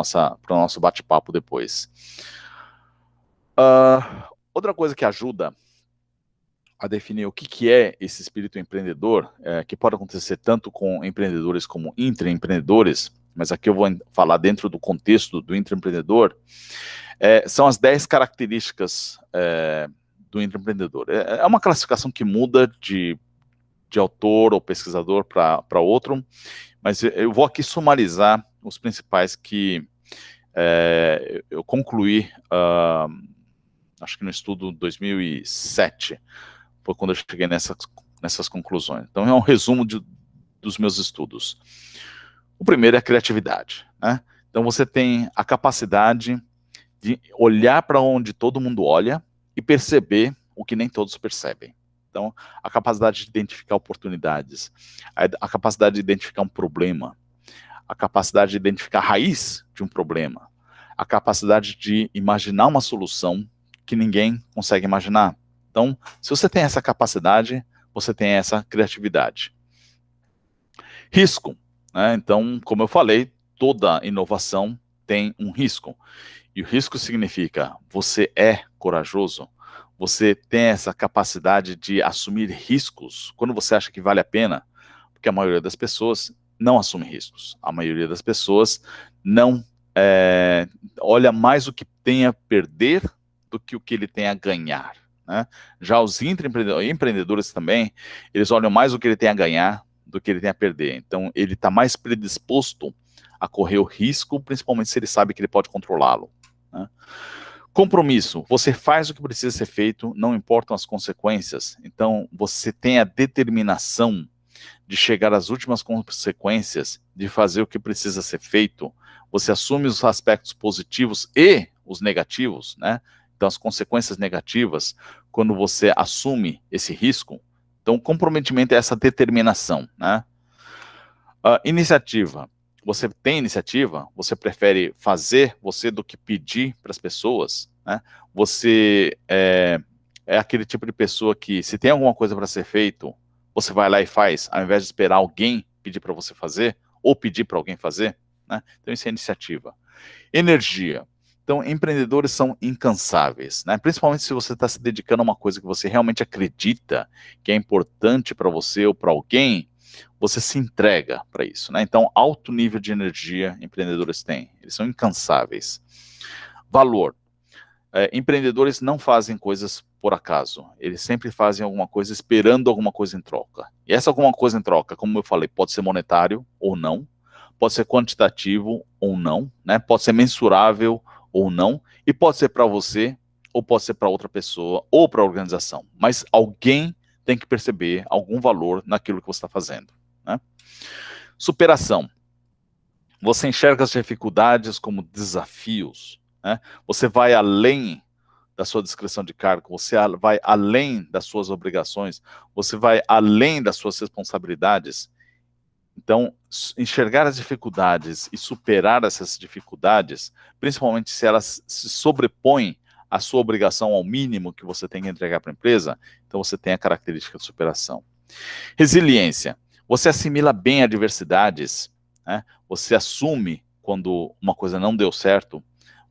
Speaker 2: nosso bate-papo depois. Outra coisa que ajuda a definir o que é esse espírito empreendedor, que pode acontecer tanto com empreendedores como intraempreendedores, mas aqui eu vou falar dentro do contexto do intraempreendedor, são as 10 características do intraempreendedor. É uma classificação que muda de autor ou pesquisador para outro, mas eu vou aqui sumarizar os principais que eu concluí, acho que no estudo 2007, foi quando eu cheguei nessas conclusões. Então é um resumo dos meus estudos. O primeiro é a criatividade. Né? Então você tem a capacidade de olhar para onde todo mundo olha e perceber o que nem todos percebem. Então, a capacidade de identificar oportunidades, a capacidade de identificar um problema, a capacidade de identificar a raiz de um problema, a capacidade de imaginar uma solução que ninguém consegue imaginar. Então, se você tem essa capacidade, você tem essa criatividade. Risco. Né? Então, como eu falei, toda inovação tem um risco. E o risco significa você é corajoso, você tem essa capacidade de assumir riscos quando você acha que vale a pena, porque a maioria das pessoas não assume riscos. A maioria das pessoas não olha mais o que tem a perder do que o que ele tem a ganhar. Né? Já os empreendedores também, eles olham mais o que ele tem a ganhar do que ele tem a perder. Então, ele está mais predisposto a correr o risco, principalmente se ele sabe que ele pode controlá-lo. Né? Compromisso, você faz o que precisa ser feito, não importam as consequências. Então, você tem a determinação de chegar às últimas consequências, de fazer o que precisa ser feito. Você assume os aspectos positivos e os negativos, né? Então, as consequências negativas, quando você assume esse risco. Então, o comprometimento é essa determinação, né? Iniciativa. Você tem iniciativa, você prefere fazer você do que pedir para as pessoas, né? Você é aquele tipo de pessoa que, se tem alguma coisa para ser feito, você vai lá e faz, ao invés de esperar alguém pedir para você fazer, ou pedir para alguém fazer. né? Então isso é iniciativa. Energia. Então, empreendedores são incansáveis, né? Principalmente se você está se dedicando a uma coisa que você realmente acredita que é importante para você ou para alguém, você se entrega para isso, né? Então, alto nível de energia empreendedores têm, eles são incansáveis. Valor. Empreendedores não fazem coisas por acaso, eles sempre fazem alguma coisa esperando alguma coisa em troca. E essa alguma coisa em troca, como eu falei, pode ser monetário ou não, pode ser quantitativo ou não, né? Pode ser mensurável ou não, e pode ser para você, ou pode ser para outra pessoa, ou para a organização. Mas alguém tem que perceber algum valor naquilo que você está fazendo, né? Superação. Você enxerga as dificuldades como desafios, né? Você vai além da sua descrição de cargo, você vai além das suas obrigações, você vai além das suas responsabilidades. Então, enxergar as dificuldades e superar essas dificuldades, principalmente se elas se sobrepõem à sua obrigação ao mínimo que você tem que entregar para a empresa, então você tem a característica de superação. Resiliência. Você assimila bem adversidades, né? Você assume quando uma coisa não deu certo,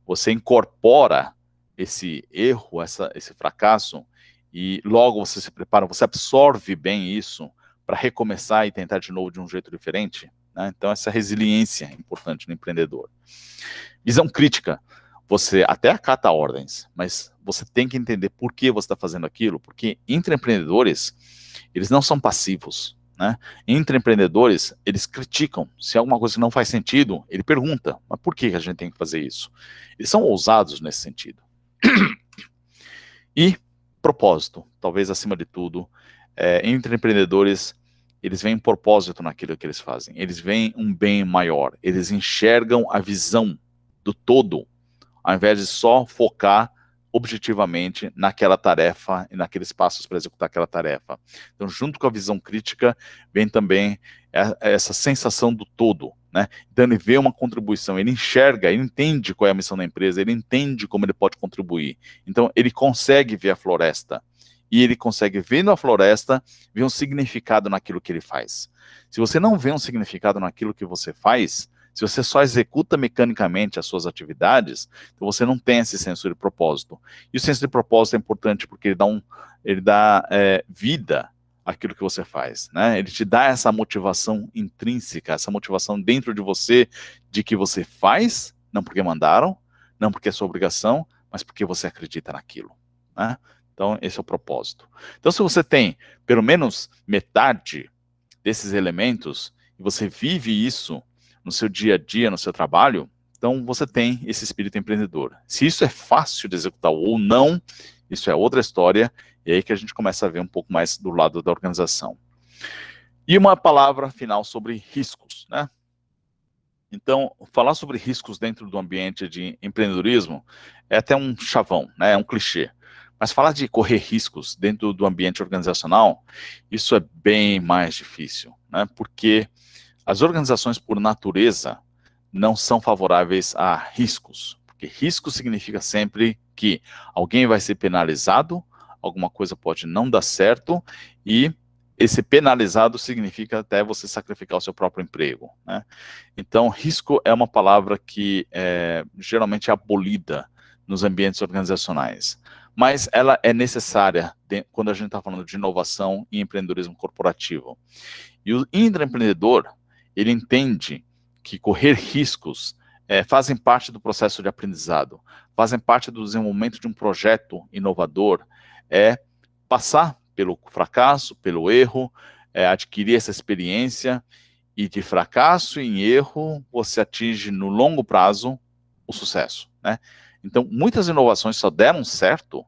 Speaker 2: você incorpora esse erro, esse fracasso, e logo você se prepara, você absorve bem isso para recomeçar e tentar de novo de um jeito diferente, né? Então essa resiliência é importante no empreendedor. Visão crítica. Você até acata ordens, mas você tem que entender por que você está fazendo aquilo, porque entre empreendedores, eles não são passivos, né? Entre empreendedores, eles criticam. Se alguma coisa não faz sentido, ele pergunta, mas por que a gente tem que fazer isso? Eles são ousados nesse sentido. E propósito, talvez acima de tudo, entre empreendedores, eles veem propósito naquilo que eles fazem, eles veem um bem maior, eles enxergam a visão do todo, ao invés de só focar objetivamente naquela tarefa e naqueles passos para executar aquela tarefa. Então, junto com a visão crítica, vem também essa sensação do todo, né? Então, ele vê uma contribuição, ele enxerga, ele entende qual é a missão da empresa, ele entende como ele pode contribuir. Então, ele consegue ver a floresta. E ele consegue, vendo a floresta, ver um significado naquilo que ele faz. Se você não vê um significado naquilo que você faz, se você só executa mecanicamente as suas atividades, então você não tem esse senso de propósito. E o senso de propósito é importante porque ele dá vida àquilo que você faz, né? Ele te dá essa motivação intrínseca, essa motivação dentro de você de que você faz, não porque mandaram, não porque é sua obrigação, mas porque você acredita naquilo, né? Então, esse é o propósito. Então, se você tem pelo menos metade desses elementos, e você vive isso no seu dia a dia, no seu trabalho, então você tem esse espírito empreendedor. Se isso é fácil de executar ou não, isso é outra história, e aí que a gente começa a ver um pouco mais do lado da organização. E uma palavra final sobre riscos, né? Então, falar sobre riscos dentro do ambiente de empreendedorismo é até um chavão, né? É um clichê. Mas falar de correr riscos dentro do ambiente organizacional, isso é bem mais difícil, né? Porque as organizações, por natureza, não são favoráveis a riscos, porque risco significa sempre que alguém vai ser penalizado, alguma coisa pode não dar certo, e esse penalizado significa até você sacrificar o seu próprio emprego, né? Então, risco é uma palavra que geralmente é abolida nos ambientes organizacionais, mas ela é necessária quando a gente está falando de inovação e empreendedorismo corporativo. E o intraempreendedor, ele entende que correr riscos fazem parte do processo de aprendizado, fazem parte do desenvolvimento de um projeto inovador, passar pelo fracasso, pelo erro, adquirir essa experiência, e de fracasso em erro, você atinge no longo prazo o sucesso, né? Então, muitas inovações só deram certo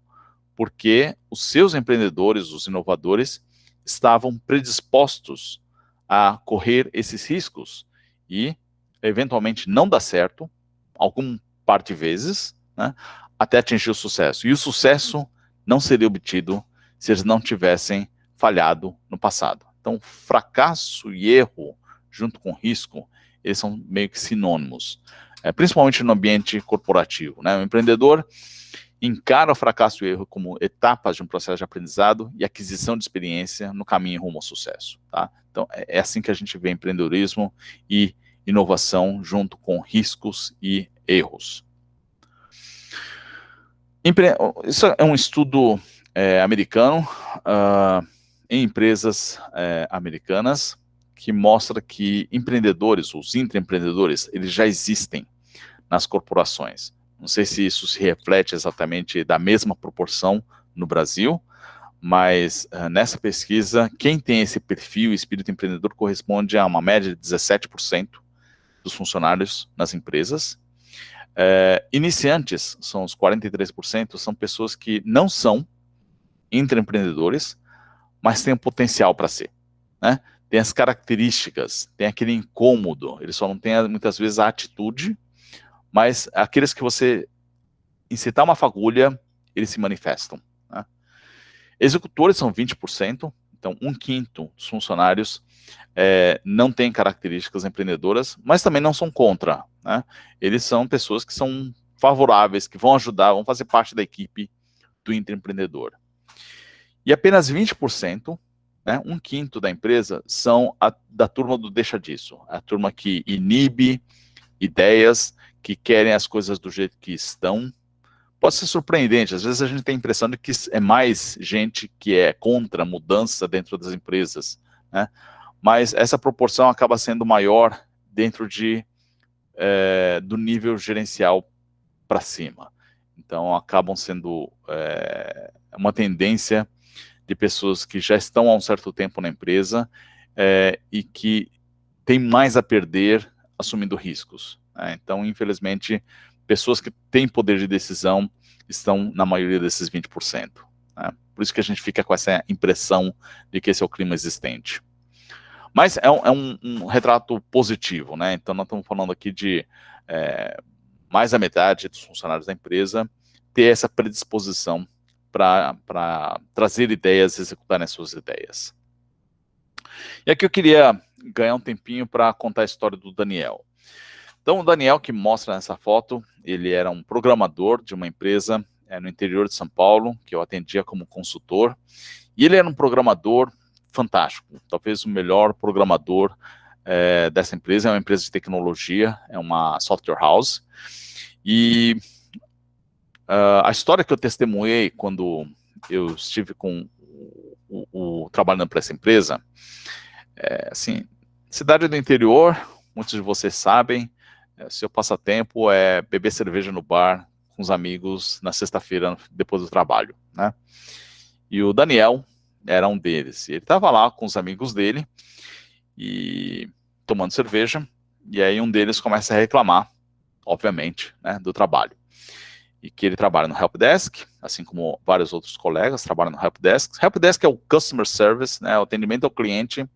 Speaker 2: porque os seus empreendedores, os inovadores, estavam predispostos a correr esses riscos e, eventualmente, não dá certo, algum par de vezes, né, até atingir o sucesso. E o sucesso não seria obtido se eles não tivessem falhado no passado. Então, fracasso e erro, junto com risco, eles são meio que sinônimos, principalmente no ambiente corporativo, né? O empreendedor encara o fracasso e o erro como etapas de um processo de aprendizado e aquisição de experiência no caminho rumo ao sucesso, tá? Então, é assim que a gente vê empreendedorismo e inovação junto com riscos e erros. Isso é um estudo americano em empresas americanas que mostra que empreendedores, os intraempreendedores, eles já existem nas corporações. Não sei se isso se reflete exatamente da mesma proporção no Brasil, mas nessa pesquisa, quem tem esse perfil, espírito empreendedor, corresponde a uma média de 17% dos funcionários nas empresas. Iniciantes, são os 43%, são pessoas que não são intraempreendedores, mas têm o potencial para ser, né? Tem as características, tem aquele incômodo, eles só não têm muitas vezes a atitude, mas aqueles que você incitar uma fagulha, eles se manifestam, né? Executores são 20%, então 1/5 dos funcionários não têm características empreendedoras, mas também não são contra, né? Eles são pessoas que são favoráveis, que vão ajudar, vão fazer parte da equipe do intraempreendedor. E apenas 20%, né, 1/5 da empresa, são da turma do deixa disso, a turma que inibe ideias, que querem as coisas do jeito que estão. Pode ser surpreendente, às vezes a gente tem a impressão de que é mais gente que é contra a mudança dentro das empresas, né? Mas essa proporção acaba sendo maior dentro do nível gerencial para cima. Então acabam sendo uma tendência de pessoas que já estão há um certo tempo na empresa e que têm mais a perder assumindo riscos, né? Então, infelizmente, pessoas que têm poder de decisão estão na maioria desses 20%, né? Por isso que a gente fica com essa impressão de que esse é o clima existente. Mas é um retrato positivo, né? Então, nós estamos falando aqui de mais da metade dos funcionários da empresa ter essa predisposição para trazer ideias e executar as suas ideias. E aqui eu queria ganhar um tempinho para contar a história do Daniel. Então, o Daniel, que mostra nessa foto, ele era um programador de uma empresa no interior de São Paulo, que eu atendia como consultor, e ele era um programador fantástico, talvez o melhor programador dessa empresa. É uma empresa de tecnologia, é uma software house, e a história que eu testemunhei quando eu estive trabalhando para essa empresa, assim, cidade do interior, muitos de vocês sabem, seu passatempo é beber cerveja no bar com os amigos na sexta-feira, depois do trabalho, né? E o Daniel era um deles. Ele estava lá com os amigos dele, e tomando cerveja, e aí um deles começa a reclamar, obviamente, né, do trabalho. E que ele trabalha no Helpdesk, assim como vários outros colegas trabalham no Helpdesk. Helpdesk é o Customer Service, né, o atendimento ao cliente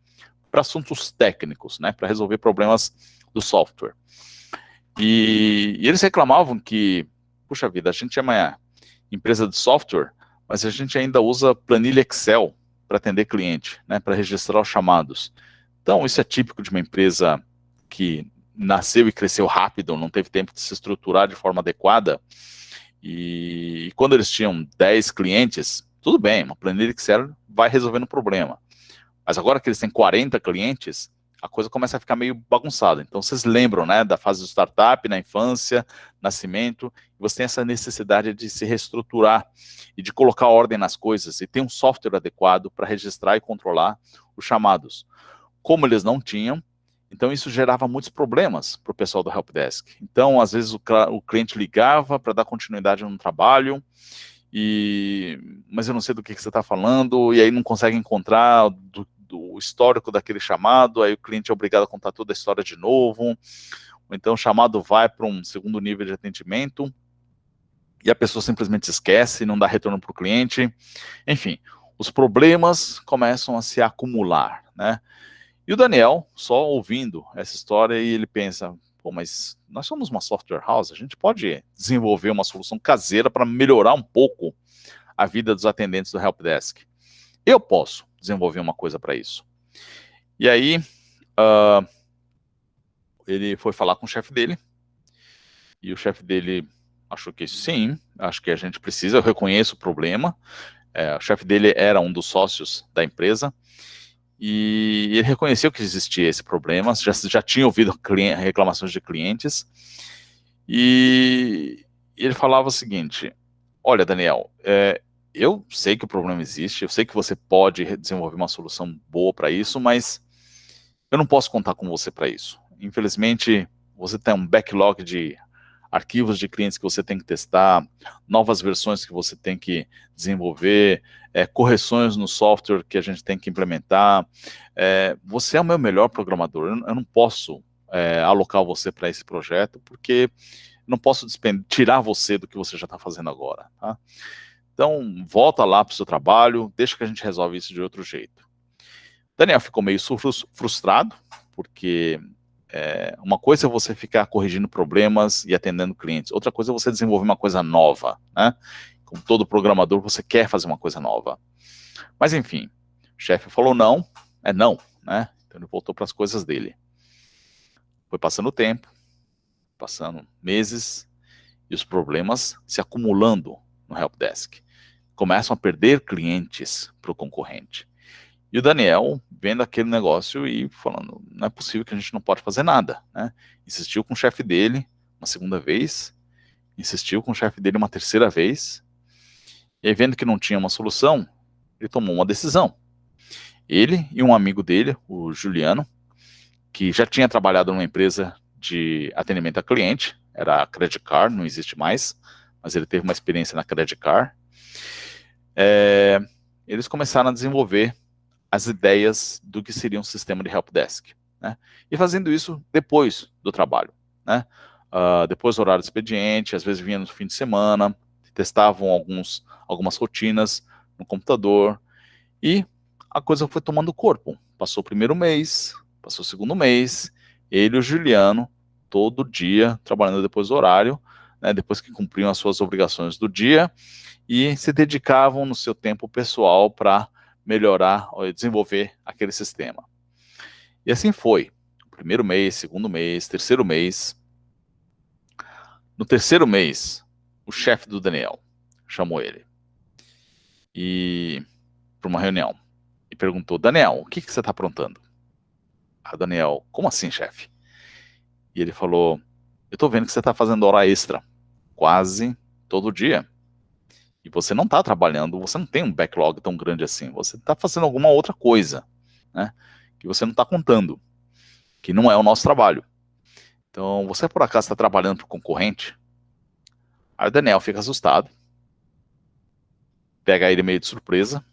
Speaker 2: para assuntos técnicos, né, para resolver problemas do software. E eles reclamavam que, puxa vida, a gente é uma empresa de software, mas a gente ainda usa planilha Excel para atender cliente, né, para registrar os chamados. Então, isso é típico de uma empresa que nasceu e cresceu rápido, não teve tempo de se estruturar de forma adequada. E quando eles tinham 10 clientes, tudo bem, uma planilha Excel vai resolvendo o problema. Mas agora que eles têm 40 clientes, a coisa começa a ficar meio bagunçada. Então, vocês lembram, né, da fase do startup, na infância, nascimento, e você tem essa necessidade de se reestruturar e de colocar ordem nas coisas, e ter um software adequado para registrar e controlar os chamados. Como eles não tinham, então isso gerava muitos problemas para o pessoal do Helpdesk. Então, às vezes, o cliente ligava para dar continuidade no trabalho, mas eu não sei do que você está falando, e aí não consegue encontrar do histórico daquele chamado, aí o cliente é obrigado a contar toda a história de novo, ou então o chamado vai para um segundo nível de atendimento, e a pessoa simplesmente esquece, não dá retorno para o cliente. Enfim, os problemas começam a se acumular, né? E o Daniel, só ouvindo essa história, e ele pensa, pô, mas nós somos uma software house, a gente pode desenvolver uma solução caseira para melhorar um pouco a vida dos atendentes do Helpdesk. Eu posso desenvolver uma coisa para isso. E aí, ele foi falar com o chefe dele, e o chefe dele achou que sim, acho que a gente precisa, eu reconheço o problema. O chefe dele era um dos sócios da empresa, E ele reconheceu que existia esse problema, já tinha ouvido reclamações de clientes, e ele falava o seguinte: olha, Daniel, eu sei que o problema existe, eu sei que você pode desenvolver uma solução boa para isso, mas eu não posso contar com você para isso. Infelizmente, você tem um backlog de arquivos de clientes que você tem que testar, novas versões que você tem que desenvolver, correções no software que a gente tem que implementar. Você é o meu melhor programador, eu não posso alocar você para esse projeto, porque não posso tirar você do que você já está fazendo agora. Tá? Então, volta lá para o seu trabalho, deixa que a gente resolve isso de outro jeito. Daniel ficou meio frustrado, porque uma coisa é você ficar corrigindo problemas e atendendo clientes, outra coisa é você desenvolver uma coisa nova, né? Como todo programador, você quer fazer uma coisa nova. Mas enfim, o chefe falou não, não, né? Então ele voltou para as coisas dele. Foi passando o tempo, passando meses, e os problemas se acumulando no helpdesk. Começam a perder clientes para o concorrente. E o Daniel vendo aquele negócio e falando, não é possível que a gente não pode fazer nada, né? Insistiu com o chefe dele uma segunda vez, insistiu com o chefe dele uma terceira vez, e aí vendo que não tinha uma solução, ele tomou uma decisão. Ele e um amigo dele, o Juliano, que já tinha trabalhado numa empresa de atendimento a cliente, era a Credit Card, não existe mais, mas ele teve uma experiência na Credit Card, eles começaram a desenvolver as ideias do que seria um sistema de helpdesk, né? E fazendo isso depois do trabalho, né? Depois do horário de expediente, às vezes vinha no fim de semana, testavam algumas rotinas no computador, e a coisa foi tomando corpo. Passou o primeiro mês, passou o segundo mês, ele e o Juliano, todo dia, trabalhando depois do horário, né, depois que cumpriam as suas obrigações do dia, e se dedicavam no seu tempo pessoal para melhorar ou desenvolver aquele sistema. E assim foi. Primeiro mês, segundo mês, terceiro mês. No terceiro mês, o chefe do Daniel chamou ele para uma reunião e perguntou: Daniel, o que você está aprontando? Daniel, como assim, chefe? E ele falou: eu estou vendo que você está fazendo hora extra quase todo dia. E você não está trabalhando, você não tem um backlog tão grande assim, você está fazendo alguma outra coisa, né, que você não está contando, que não é o nosso trabalho. Então, você por acaso está trabalhando para o concorrente? Aí o Daniel fica assustado, pega ele meio de surpresa,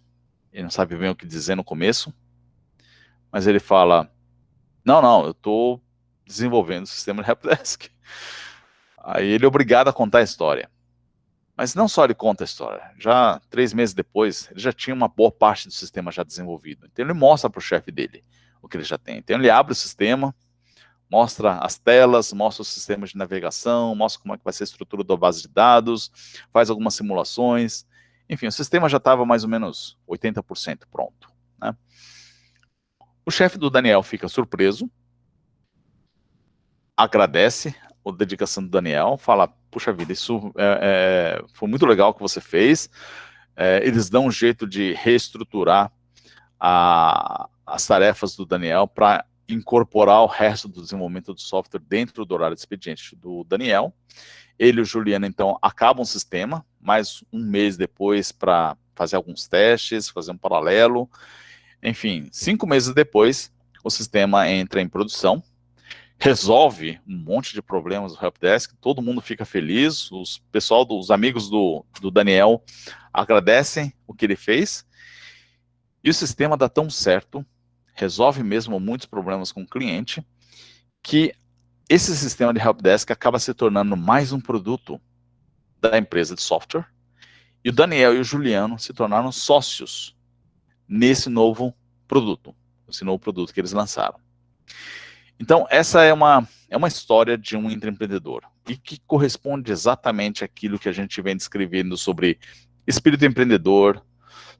Speaker 2: ele não sabe bem o que dizer no começo, mas ele fala: não, eu estou desenvolvendo o sistema de helpdesk. Aí ele é obrigado a contar a história. Mas não só ele conta a história, já 3 meses depois, ele já tinha uma boa parte do sistema já desenvolvido. Então ele mostra para o chefe dele o que ele já tem. Então ele abre o sistema, mostra as telas, mostra os sistemas de navegação, mostra como é que vai ser a estrutura da base de dados, faz algumas simulações. Enfim, o sistema já estava mais ou menos 80% pronto, né? O chefe do Daniel fica surpreso, agradece a dedicação do Daniel, fala: puxa vida, isso foi muito legal que você fez. Eles dão um jeito de reestruturar as tarefas do Daniel para incorporar o resto do desenvolvimento do software dentro do horário de expediente do Daniel. Ele e o Juliano, então, acabam o sistema, mais um mês depois para fazer alguns testes, fazer um paralelo. Enfim, 5 meses depois, o sistema entra em produção, resolve um monte de problemas do helpdesk, todo mundo fica feliz, os amigos do Daniel agradecem o que ele fez, e o sistema dá tão certo, resolve mesmo muitos problemas com o cliente, que esse sistema de helpdesk acaba se tornando mais um produto da empresa de software, e o Daniel e o Juliano se tornaram sócios nesse novo produto que eles lançaram. Então, essa é uma história de um intraempreendedor, e que corresponde exatamente àquilo que a gente vem descrevendo sobre espírito empreendedor,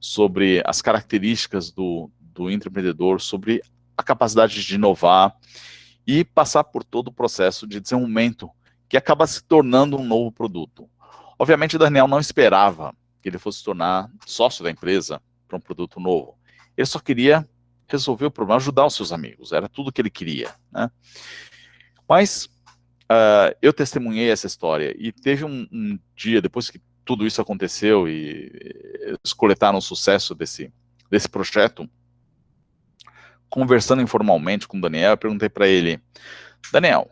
Speaker 2: sobre as características do intraempreendedor, sobre a capacidade de inovar e passar por todo o processo de desenvolvimento que acaba se tornando um novo produto. Obviamente, o Daniel não esperava que ele fosse se tornar sócio da empresa para um produto novo. Ele só queria resolver o problema, ajudar os seus amigos, era tudo que ele queria, né? Mas eu testemunhei essa história, e teve um dia, depois que tudo isso aconteceu, e eles coletaram o sucesso desse projeto, conversando informalmente com o Daniel, eu perguntei para ele, Daniel,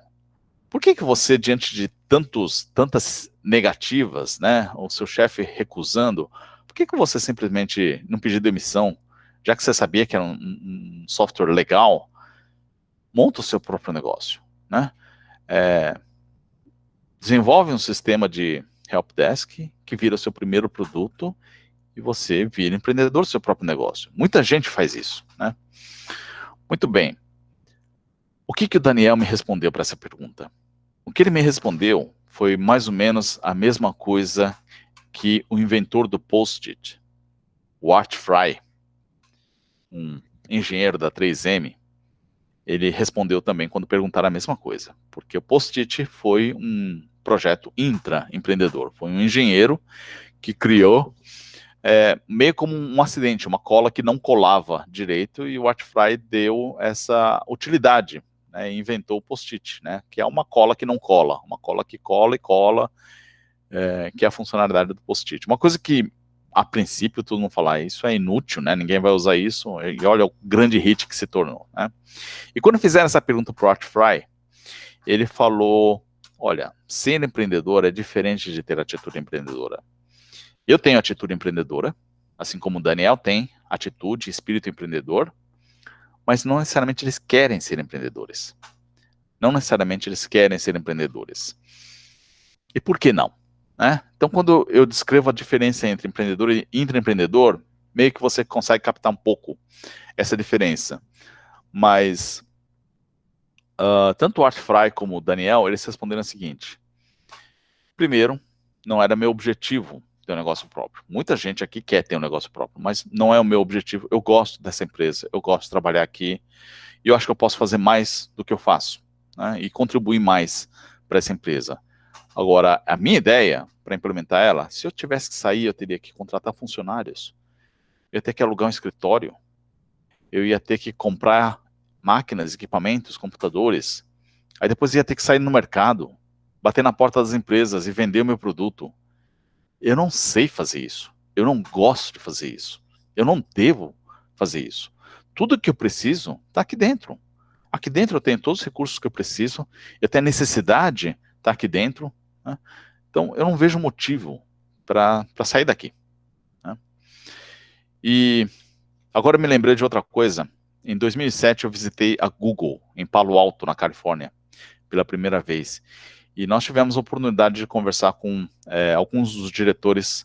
Speaker 2: por que você, diante de tantas negativas, né, o seu chefe recusando, por que você simplesmente não pediu demissão, já que você sabia que era um software legal, monta o seu próprio negócio, né? Desenvolve um sistema de helpdesk que vira o seu primeiro produto e você vira empreendedor do seu próprio negócio. Muita gente faz isso, né? Muito bem. O que o Daniel me respondeu para essa pergunta? O que ele me respondeu foi mais ou menos a mesma coisa que o inventor do Post-it, o Art Fry, um engenheiro da 3M, ele respondeu também quando perguntaram a mesma coisa, porque o Post-it foi um projeto intraempreendedor, foi um engenheiro que criou meio como um acidente, uma cola que não colava direito, e o Art Fry deu essa utilidade, né, inventou o Post-it, né, que é uma cola que não cola, uma cola que cola e cola, que é a funcionalidade do Post-it. Uma coisa que, a princípio, todo mundo fala, isso é inútil, né, ninguém vai usar isso, e olha o grande hit que se tornou, né. E quando fizeram essa pergunta para o Art Fry, ele falou, olha, ser empreendedor é diferente de ter atitude empreendedora. Eu tenho atitude empreendedora, assim como o Daniel tem atitude, espírito empreendedor, mas não necessariamente eles querem ser empreendedores. Não necessariamente eles querem ser empreendedores. E por que não? Né? Então, quando eu descrevo a diferença entre empreendedor e intraempreendedor, meio que você consegue captar um pouco essa diferença. Mas, tanto o Art Fry como o Daniel, eles responderam o seguinte. Primeiro, não era meu objetivo ter um negócio próprio. Muita gente aqui quer ter um negócio próprio, mas não é o meu objetivo. Eu gosto dessa empresa, eu gosto de trabalhar aqui, e eu acho que eu posso fazer mais do que eu faço, né, e contribuir mais para essa empresa. Agora, a minha ideia, para implementar ela, se eu tivesse que sair, eu teria que contratar funcionários, eu ia ter que alugar um escritório, eu ia ter que comprar máquinas, equipamentos, computadores, aí depois ia ter que sair no mercado, bater na porta das empresas e vender o meu produto. Eu não sei fazer isso. Eu não gosto de fazer isso. Eu não devo fazer isso. Tudo que eu preciso está aqui dentro. Aqui dentro eu tenho todos os recursos que eu preciso, eu tenho a necessidade, está aqui dentro, né? Então eu não vejo motivo para sair daqui, né? E agora eu me lembrei de outra coisa. Em 2007 eu visitei a Google, em Palo Alto, na Califórnia, pela primeira vez. E nós tivemos a oportunidade de conversar com alguns dos diretores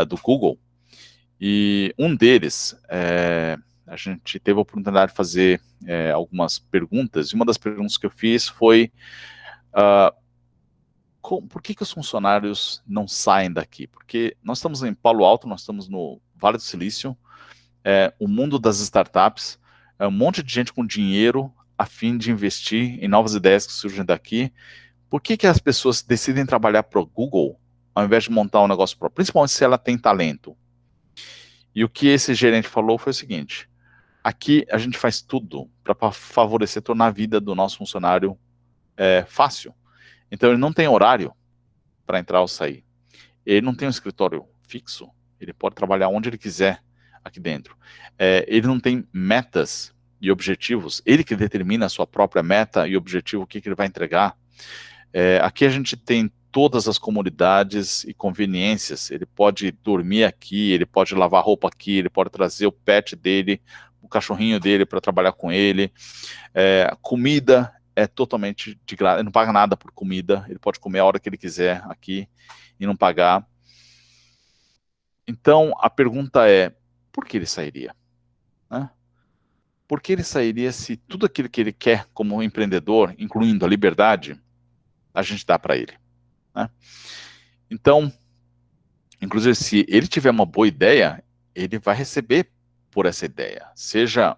Speaker 2: do Google, e um deles, a gente teve a oportunidade de fazer algumas perguntas, e uma das perguntas que eu fiz foi, por que os funcionários não saem daqui? Porque nós estamos em Palo Alto, nós estamos no Vale do Silício, o mundo das startups, um monte de gente com dinheiro a fim de investir em novas ideias que surgem daqui. Por que as pessoas decidem trabalhar para o Google ao invés de montar um negócio próprio? Principalmente se ela tem talento. E o que esse gerente falou foi o seguinte, aqui a gente faz tudo para favorecer, tornar a vida do nosso funcionário fácil. Então ele não tem horário para entrar ou sair. Ele não tem um escritório fixo, ele pode trabalhar onde ele quiser aqui dentro. Ele não tem metas e objetivos, ele que determina a sua própria meta e objetivo, o que ele vai entregar. Aqui a gente tem todas as comodidades e conveniências, ele pode dormir aqui, ele pode lavar roupa aqui, ele pode trazer o pet dele, o cachorrinho dele para trabalhar com ele, comida é totalmente de graça, ele não paga nada por comida, ele pode comer a hora que ele quiser aqui e não pagar. Então a pergunta é, por que ele sairia? Né? Por que ele sairia se tudo aquilo que ele quer como empreendedor, incluindo a liberdade, a gente dá para ele? Né? Então, inclusive, se ele tiver uma boa ideia, ele vai receber por essa ideia. Seja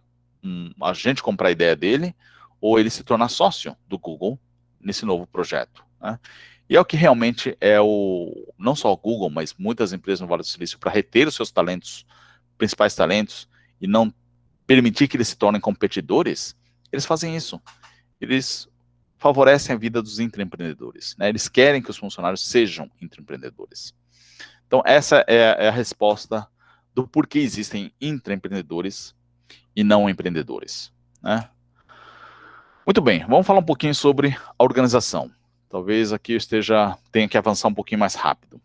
Speaker 2: a gente comprar a ideia dele, ou ele se tornar sócio do Google nesse novo projeto. Né? E é o que realmente é não só o Google, mas muitas empresas no Vale do Silício, para reter os seus talentos, principais talentos, e não permitir que eles se tornem competidores, eles fazem isso. Eles favorecem a vida dos intraempreendedores, né? Eles querem que os funcionários sejam intraempreendedores. Então, essa é a resposta do porquê existem intraempreendedores e não empreendedores, né? Muito bem, vamos falar um pouquinho sobre a organização. Talvez aqui eu tenha que avançar um pouquinho mais rápido.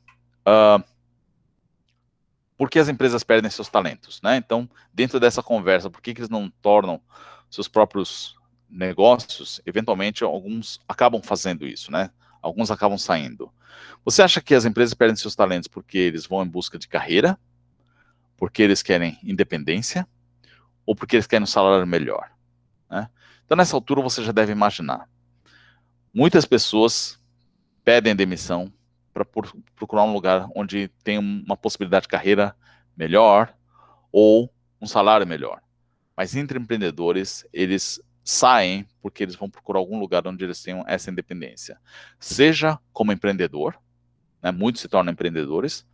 Speaker 2: Por que as empresas perdem seus talentos, né? Então, dentro dessa conversa, por que eles não tornam seus próprios negócios? Eventualmente, alguns acabam fazendo isso, né? Alguns acabam saindo. Você acha que as empresas perdem seus talentos porque eles vão em busca de carreira, porque eles querem independência, ou porque eles querem um salário melhor, né? Então, nessa altura, você já deve imaginar. Muitas pessoas pedem demissão para procurar um lugar onde tem uma possibilidade de carreira melhor ou um salário melhor. Mas entre empreendedores, eles saem porque eles vão procurar algum lugar onde eles tenham essa independência. Seja como empreendedor, né, muitos se tornam empreendedores,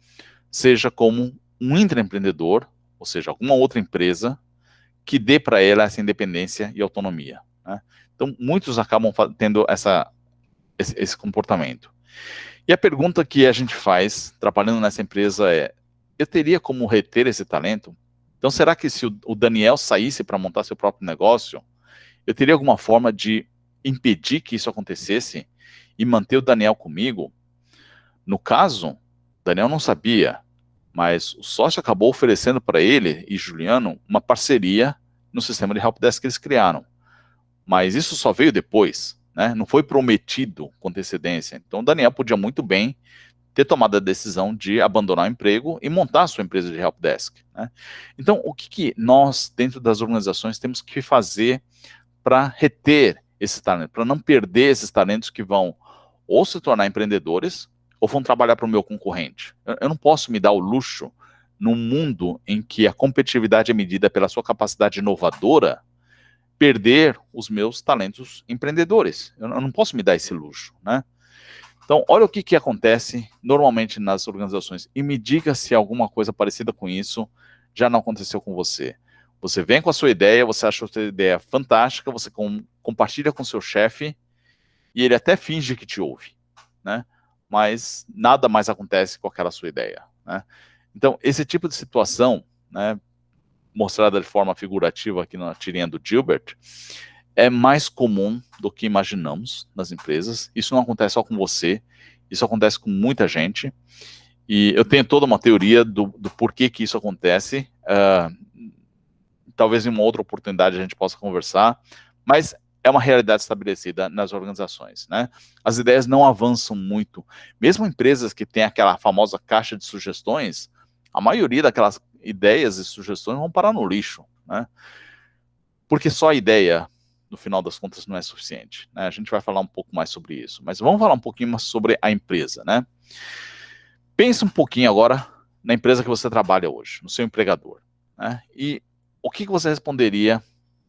Speaker 2: seja como um intraempreendedor, ou seja, alguma outra empresa que dê para ela essa independência e autonomia, né? Então, muitos acabam tendo esse comportamento. E a pergunta que a gente faz, trabalhando nessa empresa, é: eu teria como reter esse talento? Então, será que se o Daniel saísse para montar seu próprio negócio, eu teria alguma forma de impedir que isso acontecesse e manter o Daniel comigo? No caso, o Daniel não sabia, mas o sócio acabou oferecendo para ele e Juliano uma parceria no sistema de helpdesk que eles criaram. Mas isso só veio depois, né? Não foi prometido com antecedência. Então, o Daniel podia muito bem ter tomado a decisão de abandonar o emprego e montar a sua empresa de helpdesk, né? Então, o que nós, dentro das organizações, temos que fazer para reter esse talento, para não perder esses talentos que vão ou se tornar empreendedores ou vão trabalhar para o meu concorrente? Eu não posso me dar o luxo, num mundo em que a competitividade é medida pela sua capacidade inovadora, perder os meus talentos empreendedores. Eu não posso me dar esse luxo, né? Então, olha o que acontece normalmente nas organizações e me diga se alguma coisa parecida com isso já não aconteceu com você. Você vem com a sua ideia, você acha a sua ideia fantástica, você compartilha com seu chefe e ele até finge que te ouve, né? Mas nada mais acontece com aquela sua ideia, né? Então, esse tipo de situação, né, mostrada de forma figurativa aqui na tirinha do Gilbert, é mais comum do que imaginamos nas empresas. Isso não acontece só com você, isso acontece com muita gente. E eu tenho toda uma teoria do porquê que isso acontece. Talvez em uma outra oportunidade a gente possa conversar, mas é uma realidade estabelecida nas organizações, né? As ideias não avançam muito. Mesmo empresas que têm aquela famosa caixa de sugestões, a maioria daquelas ideias e sugestões vão parar no lixo, né? Porque só a ideia, no final das contas, não é suficiente, né? A gente vai falar um pouco mais sobre isso, mas vamos falar um pouquinho mais sobre a empresa, né? Pensa um pouquinho agora na empresa que você trabalha hoje, no seu empregador, né? E o que você responderia,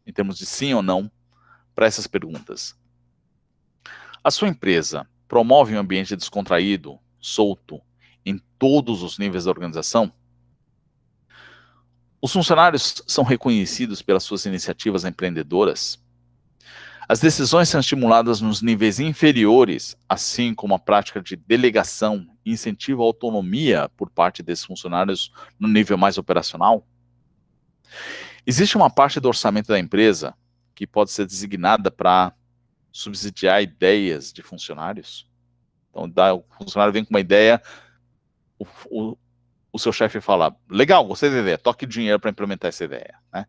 Speaker 2: em termos de sim ou não, para essas perguntas? A sua empresa promove um ambiente descontraído, solto, em todos os níveis da organização? Os funcionários são reconhecidos pelas suas iniciativas empreendedoras? As decisões são estimuladas nos níveis inferiores, assim como a prática de delegação e incentivo à autonomia por parte desses funcionários no nível mais operacional? Existe uma parte do orçamento da empresa que pode ser designada para subsidiar ideias de funcionários? Então, o funcionário vem com uma ideia, o seu chefe fala: legal, gostei da ideia, toque dinheiro para implementar essa ideia, né?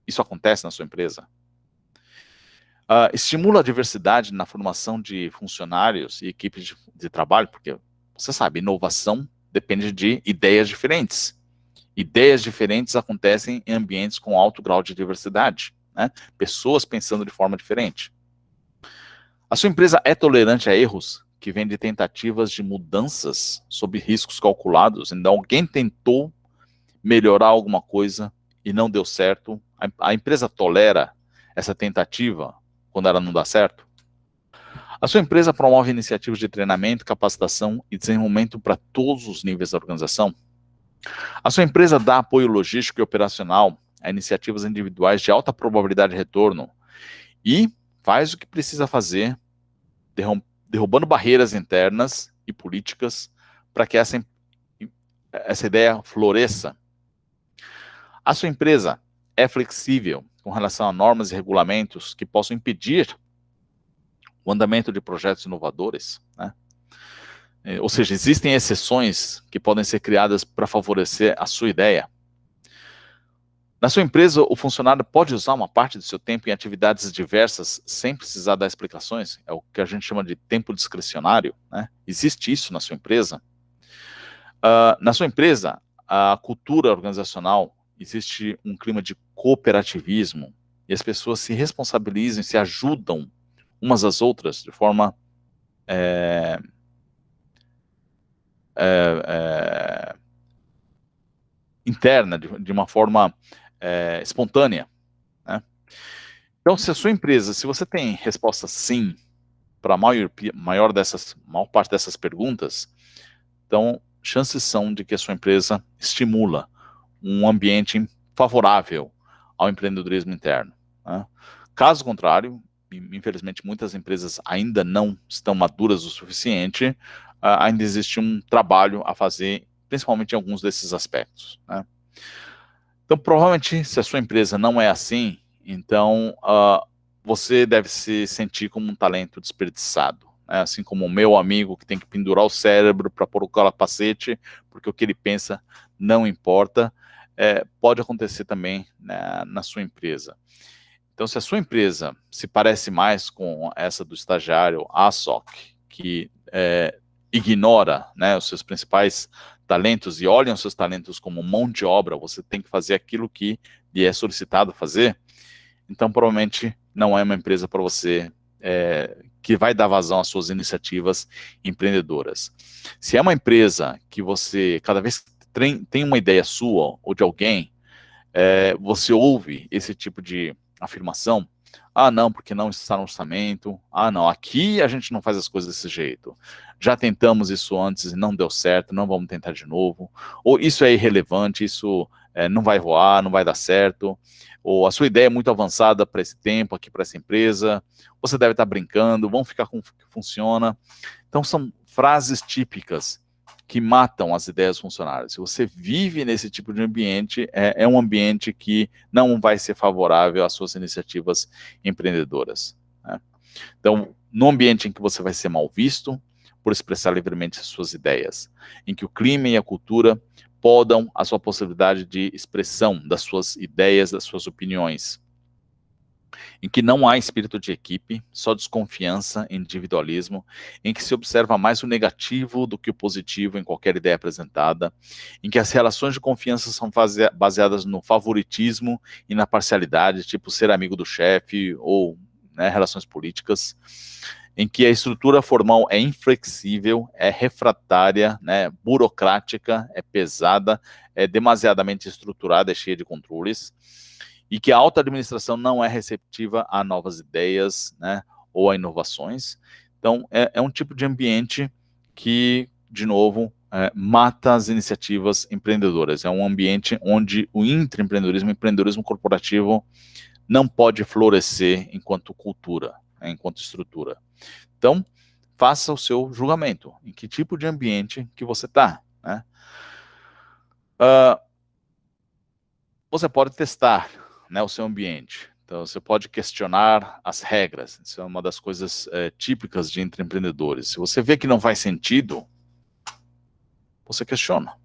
Speaker 2: Isso acontece na sua empresa? Estimula a diversidade na formação de funcionários e equipes de trabalho, porque você sabe, inovação depende de ideias diferentes. Ideias diferentes acontecem em ambientes com alto grau de diversidade, né? Pessoas pensando de forma diferente. A sua empresa é tolerante a erros que vêm de tentativas de mudanças sob riscos calculados? Então, alguém tentou melhorar alguma coisa e não deu certo. A empresa tolera essa tentativa quando ela não dá certo? A sua empresa promove iniciativas de treinamento, capacitação e desenvolvimento para todos os níveis da organização? A sua empresa dá apoio logístico e operacional a iniciativas individuais de alta probabilidade de retorno e faz o que precisa fazer, derrubando barreiras internas e políticas para que essa ideia floresça. A sua empresa é flexível com relação a normas e regulamentos que possam impedir o andamento de projetos inovadores, né? Ou seja, existem exceções que podem ser criadas para favorecer a sua ideia. Na sua empresa, o funcionário pode usar uma parte do seu tempo em atividades diversas sem precisar dar explicações? É o que a gente chama de tempo discricionário, né? Existe isso na sua empresa? Na sua empresa, a cultura organizacional, existe um clima de cooperativismo e as pessoas se responsabilizam, se ajudam umas às outras de forma interna, de uma forma espontânea, né? Então, se a sua empresa, se você tem resposta sim para a maior parte dessas perguntas, então chances são de que a sua empresa estimula um ambiente favorável ao empreendedorismo interno, né? Caso contrário, infelizmente muitas empresas ainda não estão maduras o suficiente, ainda existe um trabalho a fazer, principalmente em alguns desses aspectos, né? Então, provavelmente, se a sua empresa não é assim, então você deve se sentir como um talento desperdiçado, né? Assim como o meu amigo que tem que pendurar o cérebro para pôr o capacete, porque o que ele pensa não importa, pode acontecer também, né, na sua empresa. Então, se a sua empresa se parece mais com essa do estagiário ASOC, que ignora, né, os seus principais talentos e olha os seus talentos como mão de obra, você tem que fazer aquilo que lhe é solicitado fazer, então provavelmente não é uma empresa para você que vai dar vazão às suas iniciativas empreendedoras. Se é uma empresa que você, cada vez que tem uma ideia sua ou de alguém, você ouve esse tipo de afirmação: ah, não, porque não está no orçamento, ah, não, aqui a gente não faz as coisas desse jeito, já tentamos isso antes e não deu certo, não vamos tentar de novo, ou isso é irrelevante, isso não vai voar, não vai dar certo, ou a sua ideia é muito avançada para esse tempo, aqui para essa empresa, você deve estar brincando, vamos ficar com o que funciona. Então são frases típicas que matam as ideias funcionárias. Se você vive nesse tipo de ambiente, é um ambiente que não vai ser favorável às suas iniciativas empreendedoras, né? Então, no ambiente em que você vai ser mal visto por expressar livremente as suas ideias, em que o clima e a cultura podam a sua possibilidade de expressão das suas ideias, das suas opiniões, em que não há espírito de equipe, só desconfiança, individualismo, em que se observa mais o negativo do que o positivo em qualquer ideia apresentada, em que as relações de confiança são baseadas no favoritismo e na parcialidade, tipo ser amigo do chefe ou, né, relações políticas, em que a estrutura formal é inflexível, é refratária, né, burocrática, é pesada, é demasiadamente estruturada, é cheia de controles, e que a alta administração não é receptiva a novas ideias, né, ou a inovações. Então, é um tipo de ambiente que, de novo, mata as iniciativas empreendedoras. É um ambiente onde o intraempreendedorismo, o empreendedorismo corporativo, não pode florescer enquanto cultura, né, enquanto estrutura. Então, faça o seu julgamento. Em que tipo de ambiente que você está, né? Você pode testar, né, o seu ambiente. Então, você pode questionar as regras. Isso é uma das coisas típicas de empreendedores. Se você vê que não faz sentido, você questiona.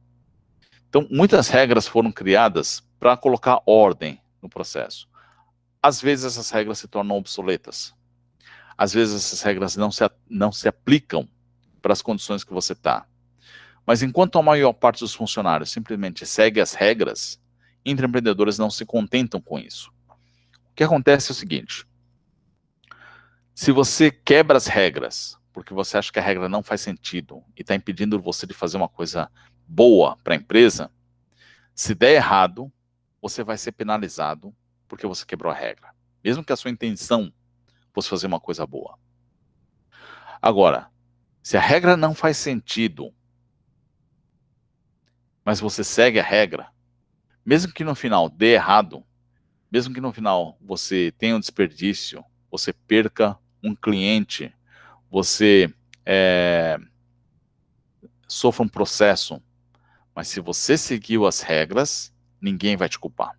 Speaker 2: Então, muitas regras foram criadas para colocar ordem no processo. Às vezes, essas regras se tornam obsoletas. Às vezes, essas regras não se aplicam para as condições que você está. Mas enquanto a maior parte dos funcionários simplesmente segue as regras, intraempreendedores não se contentam com isso. O que acontece é o seguinte: se você quebra as regras, porque você acha que a regra não faz sentido e está impedindo você de fazer uma coisa boa para a empresa, se der errado, você vai ser penalizado porque você quebrou a regra, mesmo que a sua intenção fosse fazer uma coisa boa. Agora, se a regra não faz sentido, mas você segue a regra, mesmo que no final dê errado, mesmo que no final você tenha um desperdício, você perca um cliente, você sofra um processo, mas se você seguiu as regras, ninguém vai te culpar.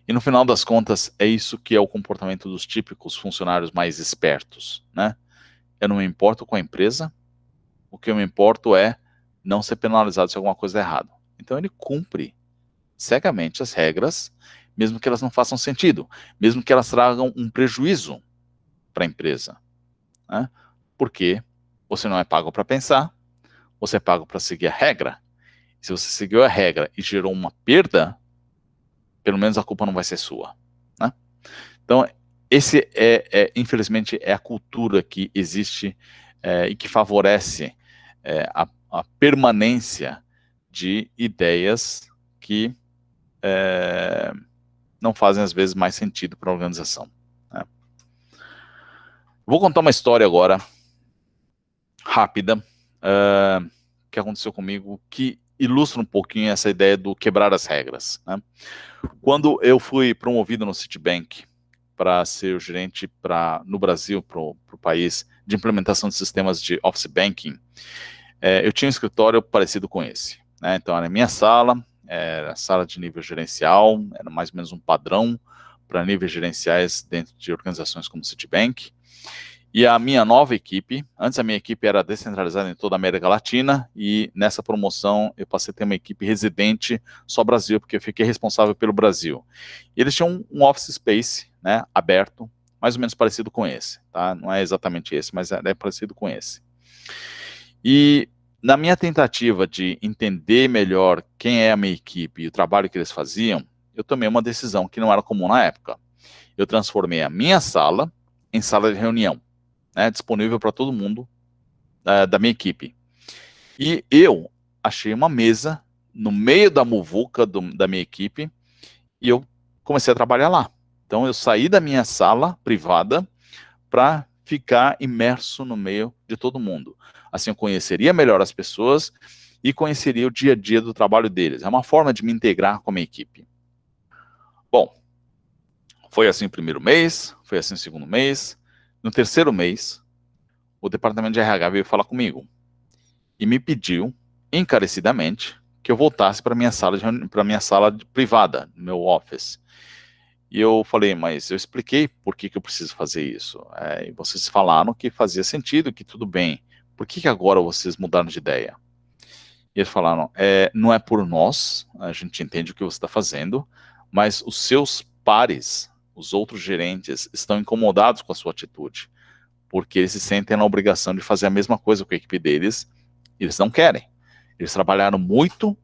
Speaker 2: E no final das contas, é isso que é o comportamento dos típicos funcionários mais espertos, né? Eu não me importo com a empresa, o que eu me importo é não ser penalizado se alguma coisa é errada. Então ele cumpre cegamente as regras, mesmo que elas não façam sentido, mesmo que elas tragam um prejuízo para a empresa, né? Porque você não é pago para pensar, você é pago para seguir a regra. Se você seguiu a regra e gerou uma perda, pelo menos a culpa não vai ser sua, né? Então, esse infelizmente, é a cultura que existe e que favorece a permanência de ideias que não fazem, às vezes, mais sentido para a organização, né? Vou contar uma história agora, rápida, que aconteceu comigo, que ilustra um pouquinho essa ideia do quebrar as regras, né? Quando eu fui promovido no Citibank para ser o gerente no Brasil, para o país, de implementação de sistemas de Office Banking, eu tinha um escritório parecido com esse, né? Então, era a minha sala, era sala de nível gerencial, era mais ou menos um padrão para níveis gerenciais dentro de organizações como o Citibank. E a minha nova equipe, antes a minha equipe era descentralizada em toda a América Latina, e nessa promoção eu passei a ter uma equipe residente só Brasil, porque eu fiquei responsável pelo Brasil. E eles tinham um office space, né, aberto, mais ou menos parecido com esse, tá? Não é exatamente esse, mas é parecido com esse. E na minha tentativa de entender melhor quem é a minha equipe e o trabalho que eles faziam, eu tomei uma decisão que não era comum na época. Eu transformei a minha sala em sala de reunião, né, disponível para todo mundo da minha equipe. E eu achei uma mesa no meio da muvuca da minha equipe e eu comecei a trabalhar lá. Então eu saí da minha sala privada para ficar imerso no meio de todo mundo. Assim eu conheceria melhor as pessoas e conheceria o dia a dia do trabalho deles. É uma forma de me integrar com a minha equipe. Bom, foi assim o primeiro mês, foi assim o segundo mês. No terceiro mês, o departamento de RH veio falar comigo e me pediu encarecidamente que eu voltasse para minha sala privada, no meu office. E eu falei, mas eu expliquei por que eu preciso fazer isso. E vocês falaram que fazia sentido, que tudo bem. Por que agora vocês mudaram de ideia? E eles falaram, não é por nós, a gente entende o que você está fazendo, mas os seus pares, os outros gerentes, estão incomodados com a sua atitude, porque eles se sentem na obrigação de fazer a mesma coisa com a equipe deles, e eles não querem. Eles trabalharam muito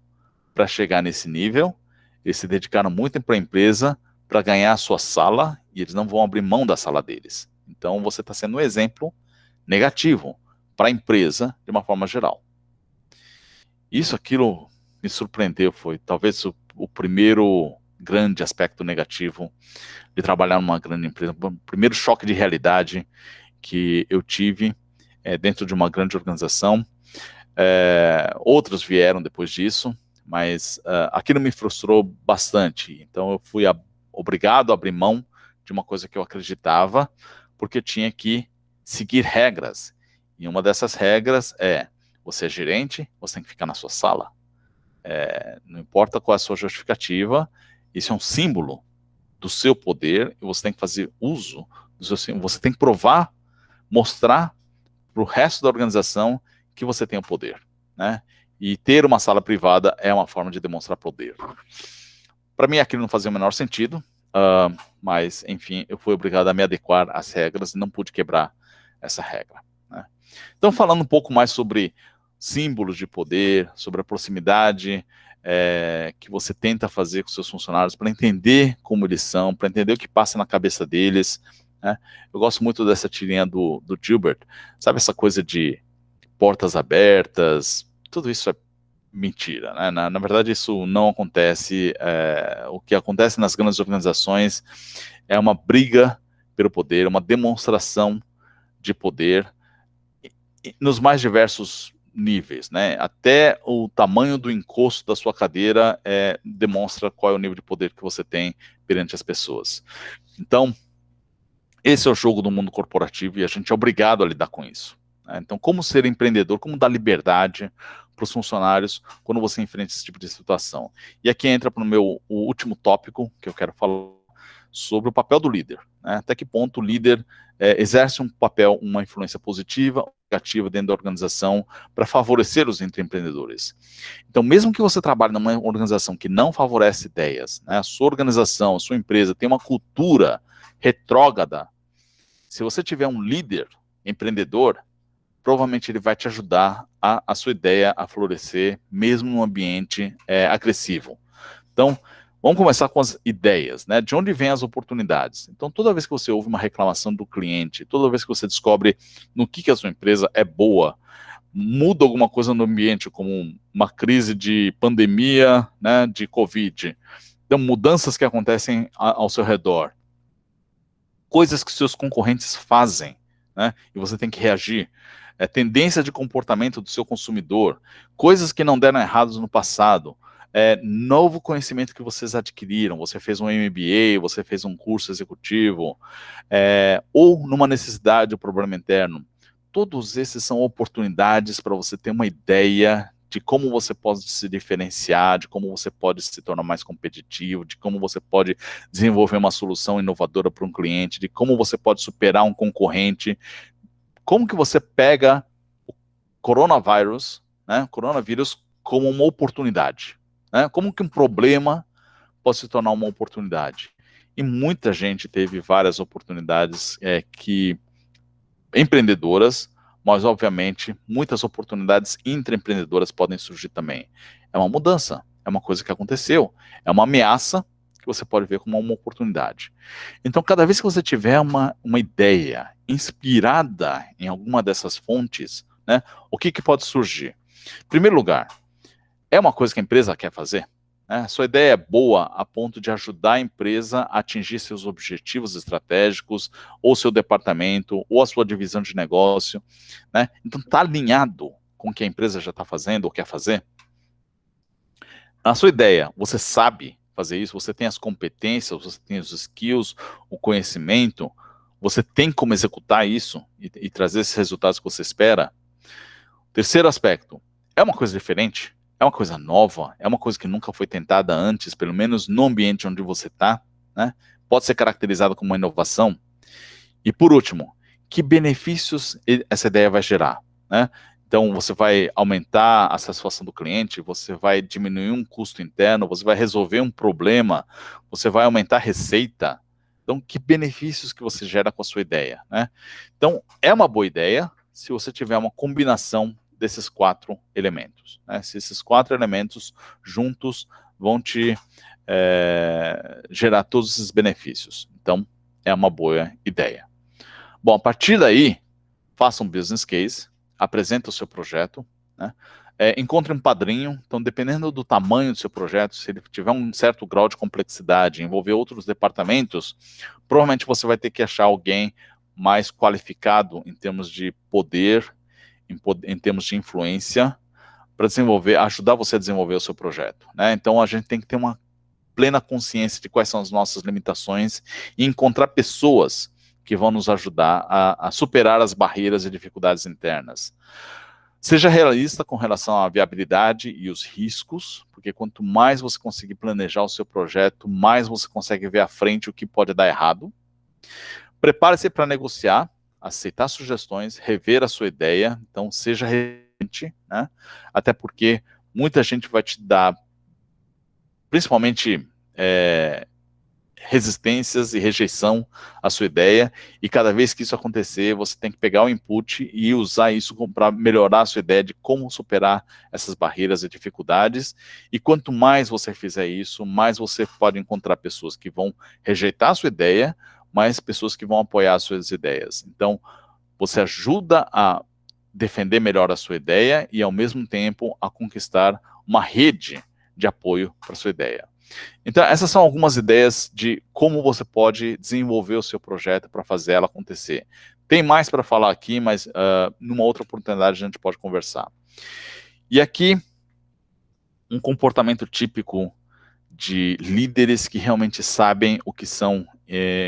Speaker 2: para chegar nesse nível, eles se dedicaram muito para a empresa, para ganhar a sua sala, e eles não vão abrir mão da sala deles. Então você está sendo um exemplo negativo para a empresa de uma forma geral. Aquilo me surpreendeu, foi talvez o primeiro grande aspecto negativo de trabalhar numa grande empresa, o primeiro choque de realidade que eu tive dentro de uma grande organização. Outros vieram depois disso, mas aquilo me frustrou bastante. Então eu fui obrigado a abrir mão de uma coisa que eu acreditava, porque eu tinha que seguir regras. E uma dessas regras você é gerente, você tem que ficar na sua sala. Não importa qual é a sua justificativa, isso é um símbolo do seu poder e você tem que fazer uso do seu símbolo. Você tem que provar, mostrar para o resto da organização que você tem o poder, né? E ter uma sala privada é uma forma de demonstrar poder. Para mim aquilo não fazia o menor sentido, mas enfim, eu fui obrigado a me adequar às regras e não pude quebrar essa regra, né? Então, falando um pouco mais sobre símbolos de poder, sobre a proximidade que você tenta fazer com seus funcionários para entender como eles são, para entender o que passa na cabeça deles, né? Eu gosto muito dessa tirinha do Gilbert, sabe essa coisa de portas abertas, tudo isso é mentira, né? Na verdade isso não acontece, o que acontece nas grandes organizações é uma briga pelo poder, uma demonstração de poder nos mais diversos níveis, né? Até o tamanho do encosto da sua cadeira demonstra qual é o nível de poder que você tem perante as pessoas. Então, esse é o jogo do mundo corporativo e a gente é obrigado a lidar com isso, né? Então, como ser empreendedor, como dar liberdade para os funcionários quando você enfrenta esse tipo de situação? E aqui entra para o último tópico que eu quero falar sobre o papel do líder, né? Até que ponto o líder exerce um papel, uma influência positiva ou negativa dentro da organização para favorecer os empreendedores. Então, mesmo que você trabalhe numa organização que não favorece ideias, né, a sua organização, a sua empresa tem uma cultura retrógrada, se você tiver um líder empreendedor, provavelmente ele vai te ajudar a sua ideia a florescer, mesmo num ambiente agressivo. Então, vamos começar com as ideias, né? De onde vêm as oportunidades? Então, toda vez que você ouve uma reclamação do cliente, toda vez que você descobre no que a sua empresa é boa, muda alguma coisa no ambiente, como uma crise de pandemia, né, de Covid, então mudanças que acontecem ao seu redor, coisas que seus concorrentes fazem, né, e você tem que reagir, tendência de comportamento do seu consumidor, coisas que não deram errados no passado, novo conhecimento que vocês adquiriram, você fez um MBA, você fez um curso executivo, ou numa necessidade ou problema interno. Todos esses são oportunidades para você ter uma ideia de como você pode se diferenciar, de como você pode se tornar mais competitivo, de como você pode desenvolver uma solução inovadora para um cliente, de como você pode superar um concorrente, como que você pega o coronavírus, né, como uma oportunidade, né, como que um problema pode se tornar uma oportunidade. E muita gente teve várias oportunidades empreendedoras, mas obviamente muitas oportunidades intraempreendedoras podem surgir também. É uma mudança, é uma coisa que aconteceu, é uma ameaça que você pode ver como uma oportunidade. Então, cada vez que você tiver uma ideia inspirada em alguma dessas fontes, né, o que pode surgir? Em primeiro lugar, é uma coisa que a empresa quer fazer? Né? Sua ideia é boa a ponto de ajudar a empresa a atingir seus objetivos estratégicos, ou seu departamento, ou a sua divisão de negócio, né? Então, está alinhado com o que a empresa já está fazendo ou quer fazer? A sua ideia, você sabe fazer isso? Você tem as competências, você tem os skills, o conhecimento, você tem como executar isso e trazer esses resultados que você espera? Terceiro aspecto, é uma coisa diferente? É uma coisa nova? É uma coisa que nunca foi tentada antes, pelo menos no ambiente onde você está, né? Pode ser caracterizado como uma inovação? E por último, que benefícios essa ideia vai gerar, né? Então, você vai aumentar a satisfação do cliente, você vai diminuir um custo interno, você vai resolver um problema, você vai aumentar a receita. Então, que benefícios que você gera com a sua ideia, né? Então, é uma boa ideia se você tiver uma combinação desses 4 elementos, né? Se esses 4 elementos juntos vão te gerar todos esses benefícios. Então, é uma boa ideia. Bom, a partir daí, faça um business case, apresente o seu projeto, né? Encontre um padrinho. Então, dependendo do tamanho do seu projeto, se ele tiver um certo grau de complexidade, envolver outros departamentos, provavelmente você vai ter que achar alguém mais qualificado em termos de poder, em termos de influência, para ajudar você a desenvolver o seu projeto, né? Então, a gente tem que ter uma plena consciência de quais são as nossas limitações e encontrar pessoas que vão nos ajudar a superar as barreiras e dificuldades internas. Seja realista com relação à viabilidade e os riscos, porque quanto mais você conseguir planejar o seu projeto, mais você consegue ver à frente o que pode dar errado. Prepare-se para negociar, aceitar sugestões, rever a sua ideia, então seja resiliente, né? Até porque muita gente vai te dar, principalmente, resistências e rejeição à sua ideia, e cada vez que isso acontecer, você tem que pegar o input e usar isso para melhorar a sua ideia de como superar essas barreiras e dificuldades, e quanto mais você fizer isso, mais você pode encontrar pessoas que vão rejeitar a sua ideia, mais pessoas que vão apoiar as suas ideias. Então, você ajuda a defender melhor a sua ideia e, ao mesmo tempo, a conquistar uma rede de apoio para a sua ideia. Então, essas são algumas ideias de como você pode desenvolver o seu projeto para fazer ela acontecer. Tem mais para falar aqui, mas numa outra oportunidade a gente pode conversar. E aqui, um comportamento típico de líderes que realmente sabem o que são,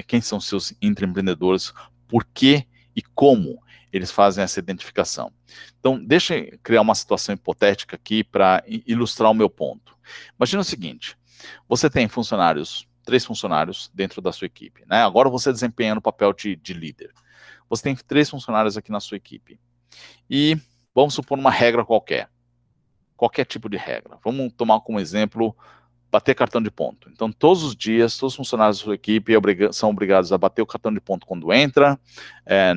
Speaker 2: quem são seus intraempreendedores, por que e como eles fazem essa identificação. Então, deixa eu criar uma situação hipotética aqui para ilustrar o meu ponto. Imagina o seguinte, você tem funcionários, 3 funcionários dentro da sua equipe, né? Agora você desempenhando o papel de líder. Você tem 3 funcionários aqui na sua equipe. E vamos supor uma regra qualquer tipo de regra. Vamos tomar como exemplo bater cartão de ponto. Então, todos os dias, todos os funcionários da sua equipe são obrigados a bater o cartão de ponto quando entra,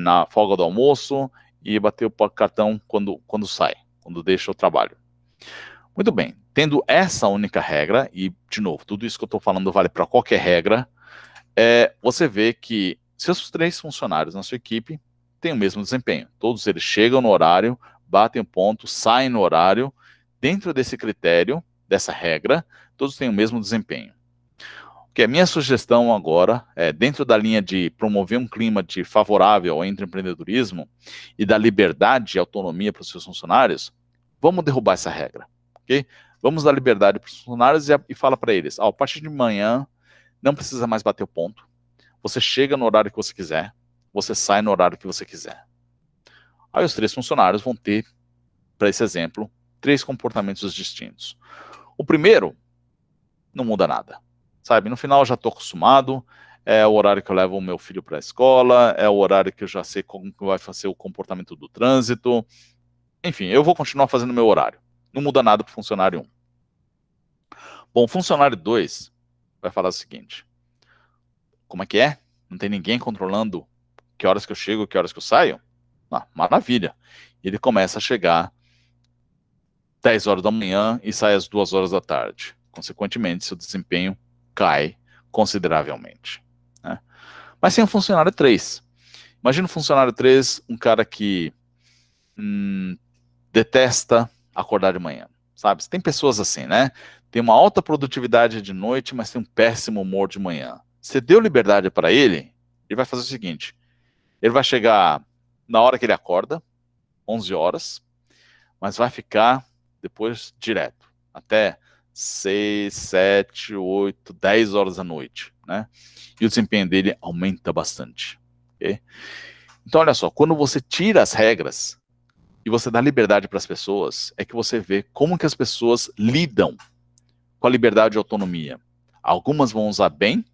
Speaker 2: na folga do almoço, e bater o cartão quando sai, quando deixa o trabalho. Muito bem, tendo essa única regra, e, de novo, tudo isso que eu estou falando vale para qualquer regra, você vê que seus 3 funcionários na sua equipe têm o mesmo desempenho. Todos eles chegam no horário, batem o ponto, saem no horário. Dentro desse critério, dessa regra, todos têm o mesmo desempenho. O que a minha sugestão agora é, dentro da linha de promover um clima de favorável ao empreendedorismo e da liberdade e autonomia para os seus funcionários, vamos derrubar essa regra, ok? Vamos dar liberdade para os funcionários e fala para eles, a partir de manhã, não precisa mais bater o ponto, você chega no horário que você quiser, você sai no horário que você quiser. Aí os 3 funcionários vão ter, para esse exemplo, 3 comportamentos distintos. O primeiro, não muda nada, sabe? No final eu já estou acostumado, é o horário que eu levo o meu filho para a escola, é o horário que eu já sei como que vai ser o comportamento do trânsito, enfim, eu vou continuar fazendo o meu horário. Não muda nada para o funcionário 1. Bom, o funcionário 2 vai falar o seguinte, como é que é? Não tem ninguém controlando que horas que eu chego, que horas que eu saio? Ah, maravilha. Ele começa a chegar 10 horas da manhã e sai às 2 horas da tarde. Consequentemente, seu desempenho cai consideravelmente, né? Mas tem um funcionário 3. Imagina um funcionário 3, um cara que detesta acordar de manhã, sabe? Tem pessoas assim, né? Tem uma alta produtividade de noite, mas tem um péssimo humor de manhã. Você deu liberdade para ele, ele vai fazer o seguinte, ele vai chegar na hora que ele acorda, 11 horas, mas vai ficar depois direto, até 6, 7, 8, 10 horas da noite, né? E o desempenho dele aumenta bastante, ok? Então, olha só, quando você tira as regras e você dá liberdade para as pessoas, é que você vê como que as pessoas lidam com a liberdade e autonomia. Algumas vão usar bem,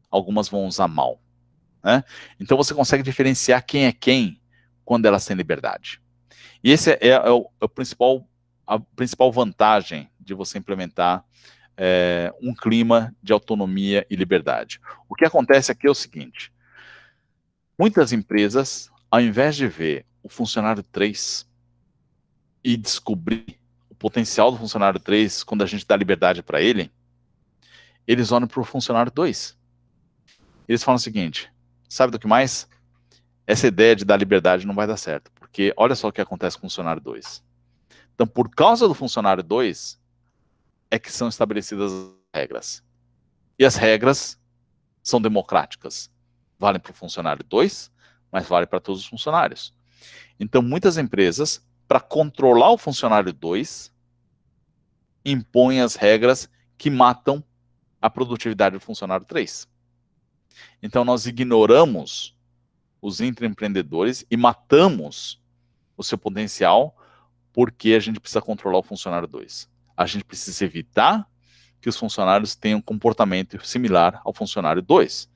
Speaker 2: algumas vão usar mal, né? Então você consegue diferenciar quem é quem quando elas têm liberdade. E esse é a principal vantagem de você implementar um clima de autonomia e liberdade. O que acontece aqui é o seguinte, muitas empresas, ao invés de ver o funcionário 3 e descobrir o potencial do funcionário 3 quando a gente dá liberdade para ele, eles olham para o funcionário 2. Eles falam o seguinte, sabe do que mais? Essa ideia de dar liberdade não vai dar certo, porque olha só o que acontece com o funcionário 2. Então, por causa do funcionário 2, é que são estabelecidas as regras. E as regras são democráticas. Valem para o funcionário 2, mas vale para todos os funcionários. Então, muitas empresas, para controlar o funcionário 2, impõem as regras que matam a produtividade do funcionário 3. Então, nós ignoramos os intraempreendedores e matamos o seu potencial porque a gente precisa controlar o funcionário 2. A gente precisa evitar que os funcionários tenham um comportamento similar ao funcionário 2.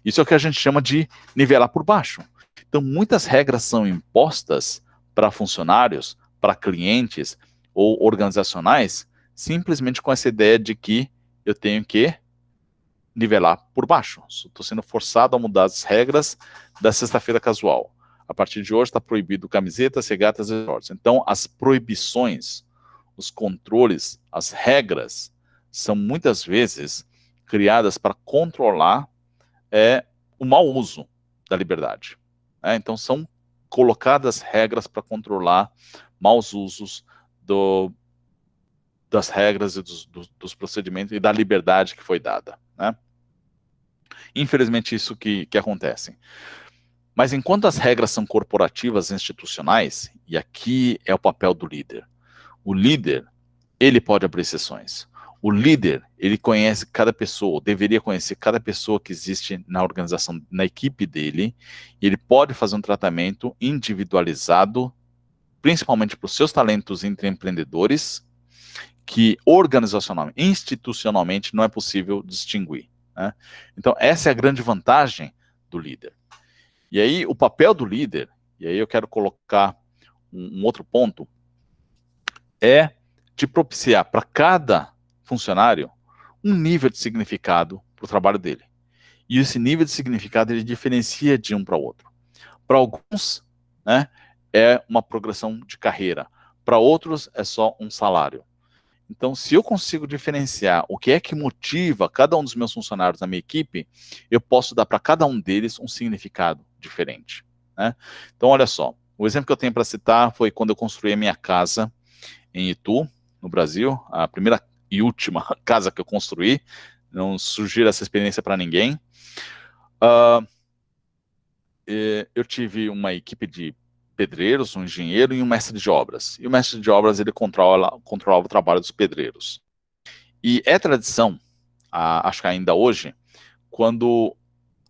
Speaker 2: Isso é o que a gente chama de nivelar por baixo. Então, muitas regras são impostas para funcionários, para clientes ou organizacionais, simplesmente com essa ideia de que eu tenho que nivelar por baixo. Estou sendo forçado a mudar as regras da sexta-feira casual. A partir de hoje está proibido camisetas, regatas e shorts. Então, as proibições, os controles, as regras são muitas vezes criadas para controlar o mau uso da liberdade. Então, são colocadas regras para controlar maus usos das regras e dos procedimentos e da liberdade que foi dada, né? Infelizmente, isso que acontece. Mas enquanto as regras são corporativas e institucionais, e aqui é o papel do líder. O líder, ele pode abrir exceções. O líder, ele conhece cada pessoa, deveria conhecer cada pessoa que existe na organização, na equipe dele, e ele pode fazer um tratamento individualizado, principalmente para os seus talentos entre empreendedores, que organizacionalmente, institucionalmente, não é possível distinguir, né? Então, essa é a grande vantagem do líder. E aí, o papel do líder, e aí eu quero colocar um outro ponto, é de propiciar para cada funcionário um nível de significado para o trabalho dele. E esse nível de significado ele diferencia de um para o outro. Para alguns, né, é uma progressão de carreira. Para outros, é só um salário. Então, se eu consigo diferenciar o que é que motiva cada um dos meus funcionários na minha equipe, eu posso dar para cada um deles um significado diferente, né? Então, olha só, o exemplo que eu tenho para citar foi quando eu construí a minha casa em Itu, no Brasil, a primeira e última casa que eu construí. Não sugiro essa experiência para ninguém. Eu tive uma equipe de pedreiros, um engenheiro e um mestre de obras. E o mestre de obras, ele controlava o trabalho dos pedreiros. E é tradição, acho que ainda hoje, quando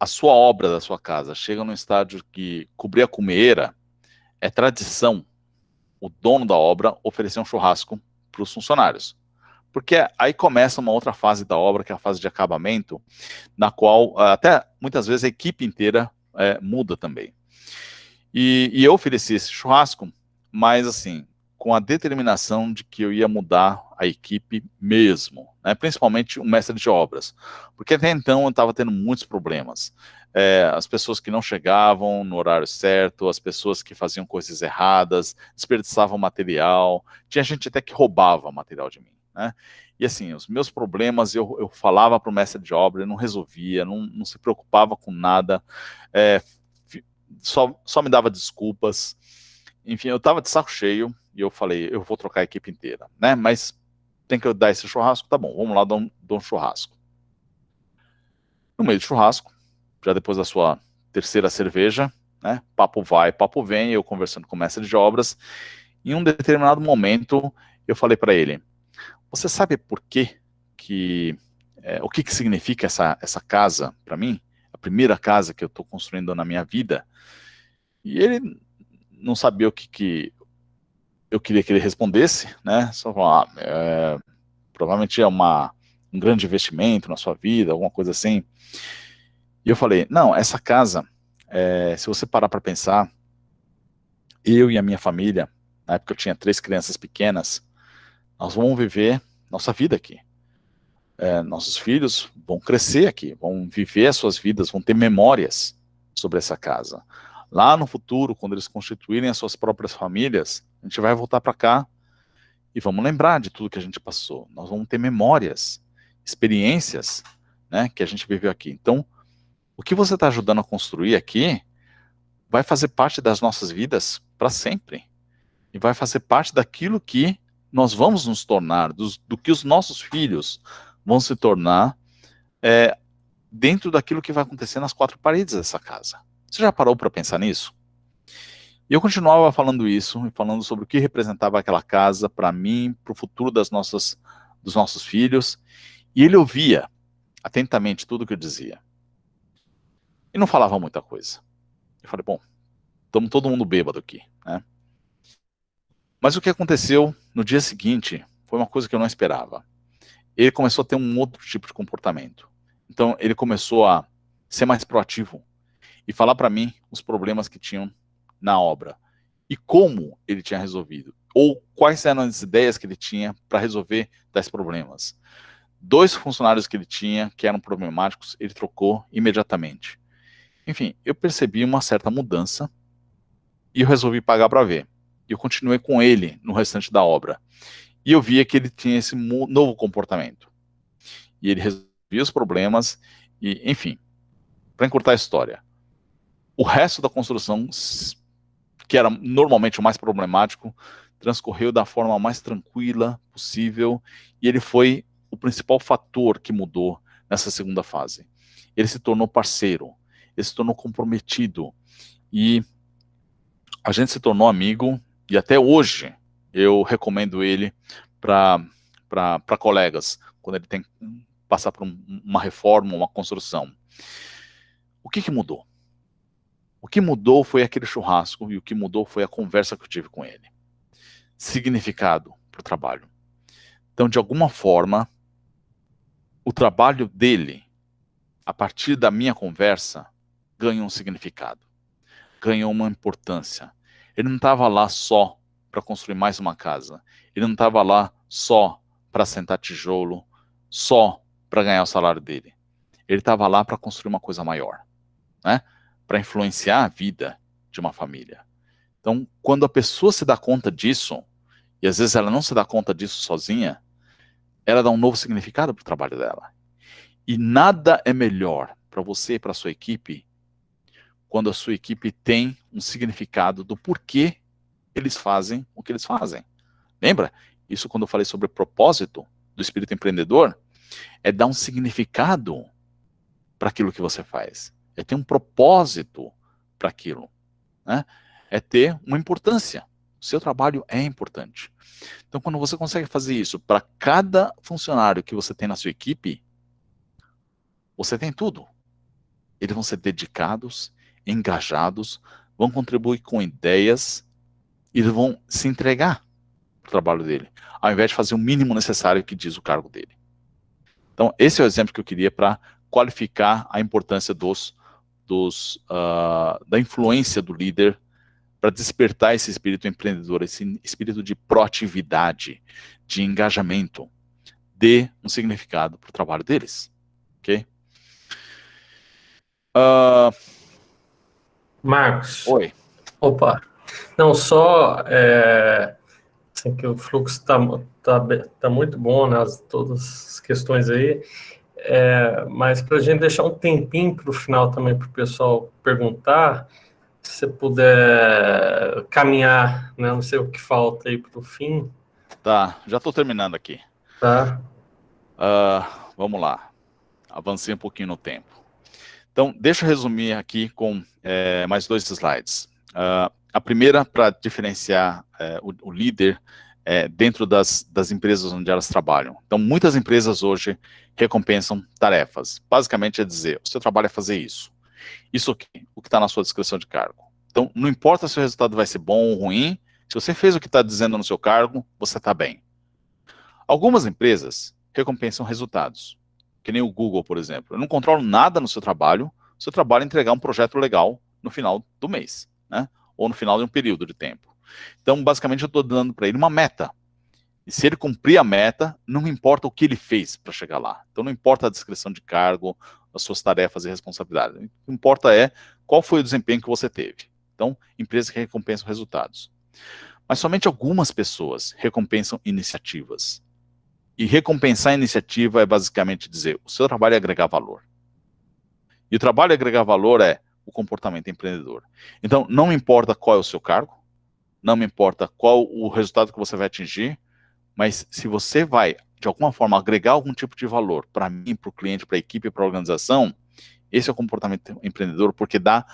Speaker 2: a sua obra da sua casa chega num estágio que cobrir a cumeira, é tradição o dono da obra oferecer um churrasco para os funcionários. Porque aí começa uma outra fase da obra, que é a fase de acabamento, na qual até muitas vezes a equipe inteira muda também. E eu ofereci esse churrasco, mas assim, com a determinação de que eu ia mudar a equipe mesmo, né? Principalmente o mestre de obras, porque até então eu estava tendo muitos problemas. As pessoas que não chegavam no horário certo, as pessoas que faziam coisas erradas, desperdiçavam material, tinha gente até que roubava material de mim, né? E assim, os meus problemas eu falava para o mestre de obra, ele não resolvia, não se preocupava com nada, só me dava desculpas. Enfim, eu estava de saco cheio e eu falei, eu vou trocar a equipe inteira, né? Mas tem que dar esse churrasco? Tá bom, vamos lá dar um churrasco. No meio do churrasco, já depois da sua terceira cerveja, né? Papo vai, papo vem, eu conversando com o mestre de obras. Em um determinado momento, eu falei para ele, você sabe por quê o que significa essa casa para mim? A primeira casa que eu estou construindo na minha vida. E ele não sabia o que eu queria que ele respondesse, né? Só falar, provavelmente é um grande investimento na sua vida, alguma coisa assim. E eu falei, não, essa casa, se você parar para pensar, eu e a minha família, na época eu tinha 3 crianças pequenas, nós vamos viver nossa vida aqui. Nossos filhos vão crescer aqui, vão viver as suas vidas, vão ter memórias sobre essa casa. Lá no futuro, quando eles constituírem as suas próprias famílias, a gente vai voltar para cá e vamos lembrar de tudo que a gente passou. Nós vamos ter memórias, experiências, né, que a gente viveu aqui. Então, o que você está ajudando a construir aqui vai fazer parte das nossas vidas para sempre. E vai fazer parte daquilo que nós vamos nos tornar, do que os nossos filhos vão se tornar dentro daquilo que vai acontecer nas 4 paredes dessa casa. Você já parou para pensar nisso? E eu continuava falando isso, e falando sobre o que representava aquela casa para mim, para o futuro dos nossos filhos, e ele ouvia atentamente tudo que eu dizia. E não falava muita coisa. Eu falei, bom, estamos todo mundo bêbado aqui, né? Mas o que aconteceu no dia seguinte foi uma coisa que eu não esperava. Ele começou a ter um outro tipo de comportamento. Então, ele começou a ser mais proativo e falar para mim os problemas que tinham na obra e como ele tinha resolvido, ou quais eram as ideias que ele tinha para resolver tais problemas. 2 funcionários que ele tinha, que eram problemáticos, ele trocou imediatamente. Enfim, eu percebi uma certa mudança e eu resolvi pagar para ver. E eu continuei com ele no restante da obra. E eu via que ele tinha esse novo comportamento. E ele resolvia os problemas e, enfim, para encurtar a história, o resto da construção, que era normalmente o mais problemático, transcorreu da forma mais tranquila possível, e ele foi o principal fator que mudou nessa segunda fase. Ele se tornou parceiro, ele se tornou comprometido, E a gente se tornou amigo, e até hoje eu recomendo ele para colegas, quando ele tem que passar por uma reforma, uma construção. O que mudou? O que mudou foi aquele churrasco, e o que mudou foi a conversa que eu tive com ele. Significado para o trabalho. Então, de alguma forma, o trabalho dele, a partir da minha conversa, ganhou um significado, ganhou uma importância. Ele não estava lá só para construir mais uma casa. Ele não estava lá só para sentar tijolo, só para ganhar o salário dele. Ele estava lá para construir uma coisa maior, né? Para influenciar a vida de uma família. Então, quando a pessoa se dá conta disso, e às vezes ela não se dá conta disso sozinha, ela dá um novo significado para o trabalho dela. E nada é melhor para você e para a sua equipe quando a sua equipe tem um significado do porquê eles fazem o que eles fazem. Lembra? Isso quando eu falei sobre o propósito do espírito empreendedor, é dar um significado para aquilo que você faz. É ter um propósito para aquilo, né? É ter uma importância. O seu trabalho é importante. Então, quando você consegue fazer isso para cada funcionário que você tem na sua equipe, você tem tudo. Eles vão ser dedicados, engajados, vão contribuir com ideias, e eles vão se entregar para o trabalho dele, ao invés de fazer o mínimo necessário que diz o cargo dele. Então, esse é o exemplo que eu queria para qualificar a importância da influência do líder para despertar esse espírito empreendedor, esse espírito de proatividade, de engajamento, dê um significado para o trabalho deles. Ok?
Speaker 1: Marcos,
Speaker 2: Oi.
Speaker 1: opa, não, só assim, que o fluxo tá muito bom, né, todas as questões aí, mas para a gente deixar um tempinho para o final também para o pessoal perguntar, se você puder caminhar, né, não sei o que falta aí para o fim.
Speaker 2: Tá, já estou terminando aqui.
Speaker 1: Tá?
Speaker 2: Vamos lá, avancei um pouquinho no tempo. Então, deixa eu resumir aqui com mais 2 slides. A primeira, para diferenciar o líder dentro das empresas onde elas trabalham. Então, muitas empresas hoje recompensam tarefas. Basicamente é dizer, o seu trabalho é fazer isso. Isso aqui, o que está na sua descrição de cargo. Então, não importa se o resultado vai ser bom ou ruim, se você fez o que está dizendo no seu cargo, você está bem. Algumas empresas recompensam resultados, que nem o Google, por exemplo. Eu não controlo nada no seu trabalho é entregar um projeto legal no final do mês, né? Ou no final de um período de tempo. Então, basicamente, eu estou dando para ele uma meta. E se ele cumprir a meta, não importa o que ele fez para chegar lá. Então, não importa a descrição de cargo, as suas tarefas e responsabilidades. O que importa é qual foi o desempenho que você teve. Então, empresas que recompensam resultados. Mas somente algumas pessoas recompensam iniciativas. E recompensar a iniciativa é basicamente dizer, o seu trabalho é agregar valor. E o trabalho é agregar valor é o comportamento empreendedor. Então, não me importa qual é o seu cargo, não me importa qual o resultado que você vai atingir, mas se você vai, de alguma forma, agregar algum tipo de valor para mim, para o cliente, para a equipe, para a organização, esse é o comportamento empreendedor, porque dá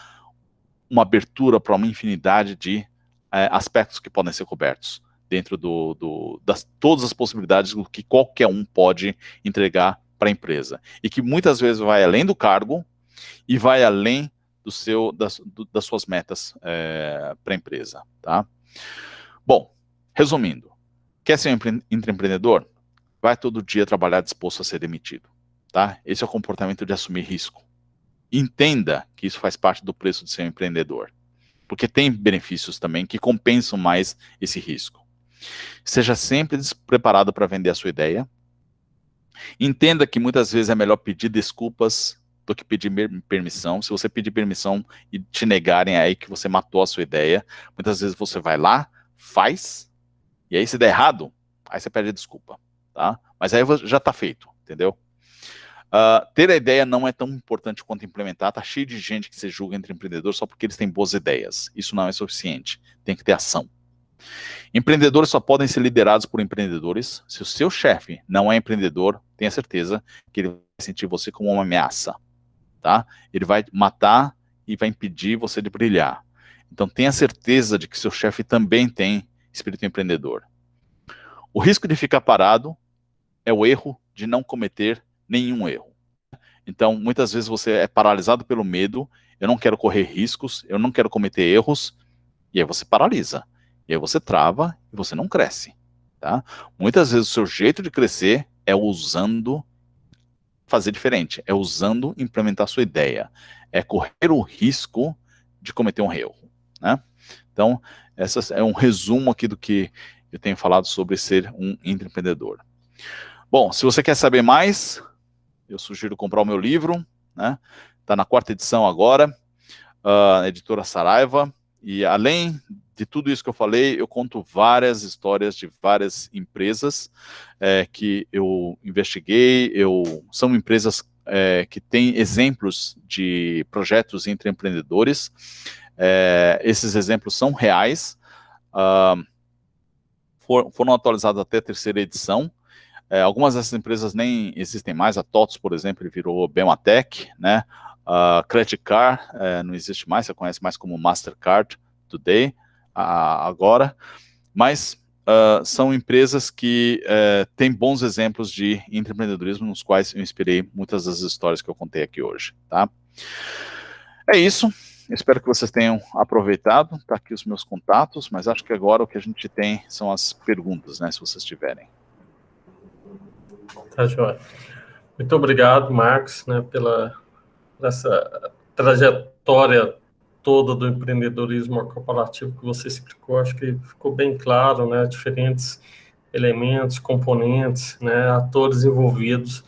Speaker 2: uma abertura para uma infinidade de aspectos que podem ser cobertos dentro das todas as possibilidades do que qualquer um pode entregar para a empresa. E que muitas vezes vai além do cargo e vai além das suas metas para a empresa. Tá? Bom, resumindo, quer ser um intraempreendedor? Vai todo dia trabalhar disposto a ser demitido. Tá? Esse é o comportamento de assumir risco. Entenda que isso faz parte do preço de ser um empreendedor. Porque tem benefícios também que compensam mais esse risco. Seja sempre preparado para vender a sua ideia. Entenda que muitas vezes é melhor pedir desculpas do que pedir permissão. Se você pedir permissão e te negarem, é aí que você matou a sua ideia. Muitas vezes você vai lá, faz, e aí se der errado, aí você pede desculpa, tá? Mas aí já está feito, entendeu? Ter a ideia não é tão importante quanto implementar. Tá cheio de gente que se julga entre empreendedores só porque eles têm boas ideias. Isso não é suficiente. Tem que ter ação. Empreendedores só podem ser liderados por empreendedores. Se o seu chefe não é empreendedor, tenha certeza que ele vai sentir você como uma ameaça, tá? Ele vai matar e vai impedir você de brilhar. Então tenha certeza de que seu chefe também tem espírito empreendedor. O risco de ficar parado é o erro de não cometer nenhum erro. Então, muitas vezes você é paralisado pelo medo, eu não quero correr riscos, eu não quero cometer erros, e aí você paralisa. E aí você trava e você não cresce. Tá? Muitas vezes o seu jeito de crescer é usando fazer diferente, é usando implementar sua ideia, é correr o risco de cometer um erro. Né? Então, esse é um resumo aqui do que eu tenho falado sobre ser um intraempreendedor. Bom, se você quer saber mais, eu sugiro comprar o meu livro, né? Está na 4ª edição agora, editora Saraiva, e além de tudo isso que eu falei, eu conto várias histórias de várias empresas que eu investiguei, são empresas que têm exemplos de projetos entre empreendedores, esses exemplos são reais, foram atualizados até a 3ª edição, algumas dessas empresas nem existem mais, a TOTS, por exemplo, ele virou Bematec, né? A Credit Card não existe mais, você conhece mais como Mastercard Today, agora, mas são empresas que têm bons exemplos de empreendedorismo, nos quais eu inspirei muitas das histórias que eu contei aqui hoje, tá? É isso, espero que vocês tenham aproveitado, tá aqui os meus contatos, mas acho que agora o que a gente tem são as perguntas, né, se vocês tiverem.
Speaker 1: Tá, joia. Muito obrigado, Marcos, né, pela essa trajetória toda do empreendedorismo corporativo que você explicou. Acho que ficou bem claro, né, diferentes elementos, componentes, né, atores envolvidos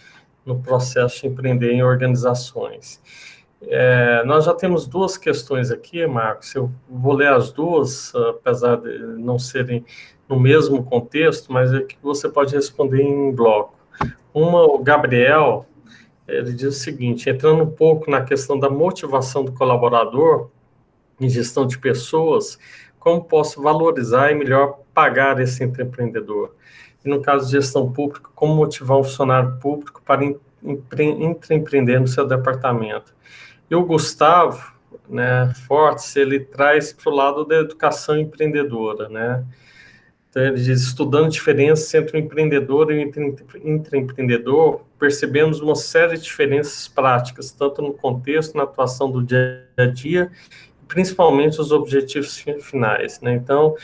Speaker 1: no processo de empreender em organizações. Nós já temos 2 questões aqui, Marcos. Eu vou ler as duas, apesar de não serem no mesmo contexto, mas é que você pode responder em bloco. Uma, o Gabriel, ele diz o seguinte: entrando um pouco na questão da motivação do colaborador em gestão de pessoas, como posso valorizar e melhor pagar esse empreendedor? E no caso de gestão pública, como motivar um funcionário público para empreender no seu departamento? E o Gustavo, né, Fortes, ele traz para o lado da educação empreendedora, né? Então, ele diz, estudando diferenças entre o empreendedor e o intraempreendedor, percebemos uma série de diferenças práticas, tanto no contexto, na atuação do dia a dia, principalmente os objetivos finais, né? Então,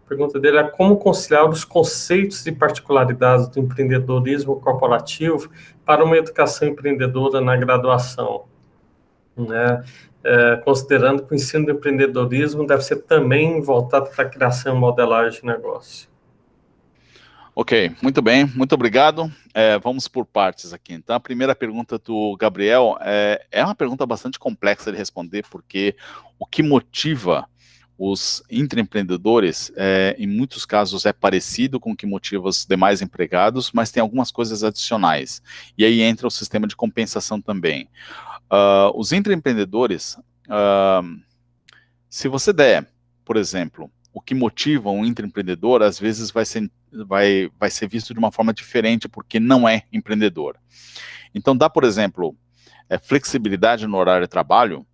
Speaker 1: a pergunta dele é como conciliar os conceitos e particularidades do empreendedorismo corporativo para uma educação empreendedora na graduação, né? Considerando que o ensino do empreendedorismo deve ser também voltado para a criação e modelagem de negócio.
Speaker 2: Ok, muito bem, muito obrigado. Vamos por partes aqui. Então, a primeira pergunta do Gabriel é uma pergunta bastante complexa de responder, porque o que motiva os intraempreendedores, em muitos casos, é parecido com o que motiva os demais empregados, mas tem algumas coisas adicionais. E aí entra o sistema de compensação também. Os intraempreendedores, se você der, por exemplo, o que motiva um intraempreendedor, às vezes vai ser visto de uma forma diferente, porque não é empreendedor. Então, dá, por exemplo, flexibilidade no horário de trabalho,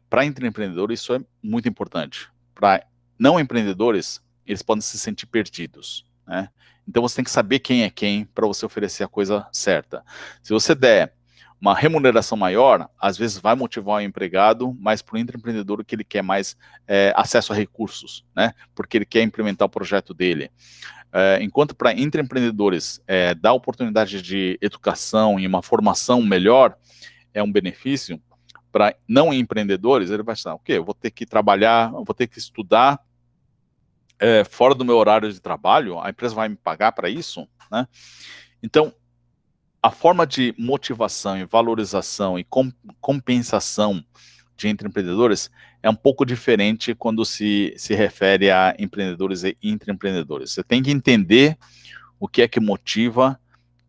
Speaker 2: para intraempreendedor isso é muito importante. Para não empreendedores, eles podem se sentir perdidos, né? Então, você tem que saber quem é quem para você oferecer a coisa certa. Se você der uma remuneração maior, às vezes vai motivar o empregado, mas para o intraempreendedor o que ele quer mais acesso a recursos, né? Porque ele quer implementar o projeto dele. Enquanto para intraempreendedores dar oportunidade de educação e uma formação melhor é um benefício, para não empreendedores, ele vai pensar, ok, eu vou ter que trabalhar, eu vou ter que estudar fora do meu horário de trabalho, a empresa vai me pagar para isso, né? Então, a forma de motivação e valorização e compensação de intraempreendedores é um pouco diferente quando se refere a empreendedores e intraempreendedores. Você tem que entender o que é que motiva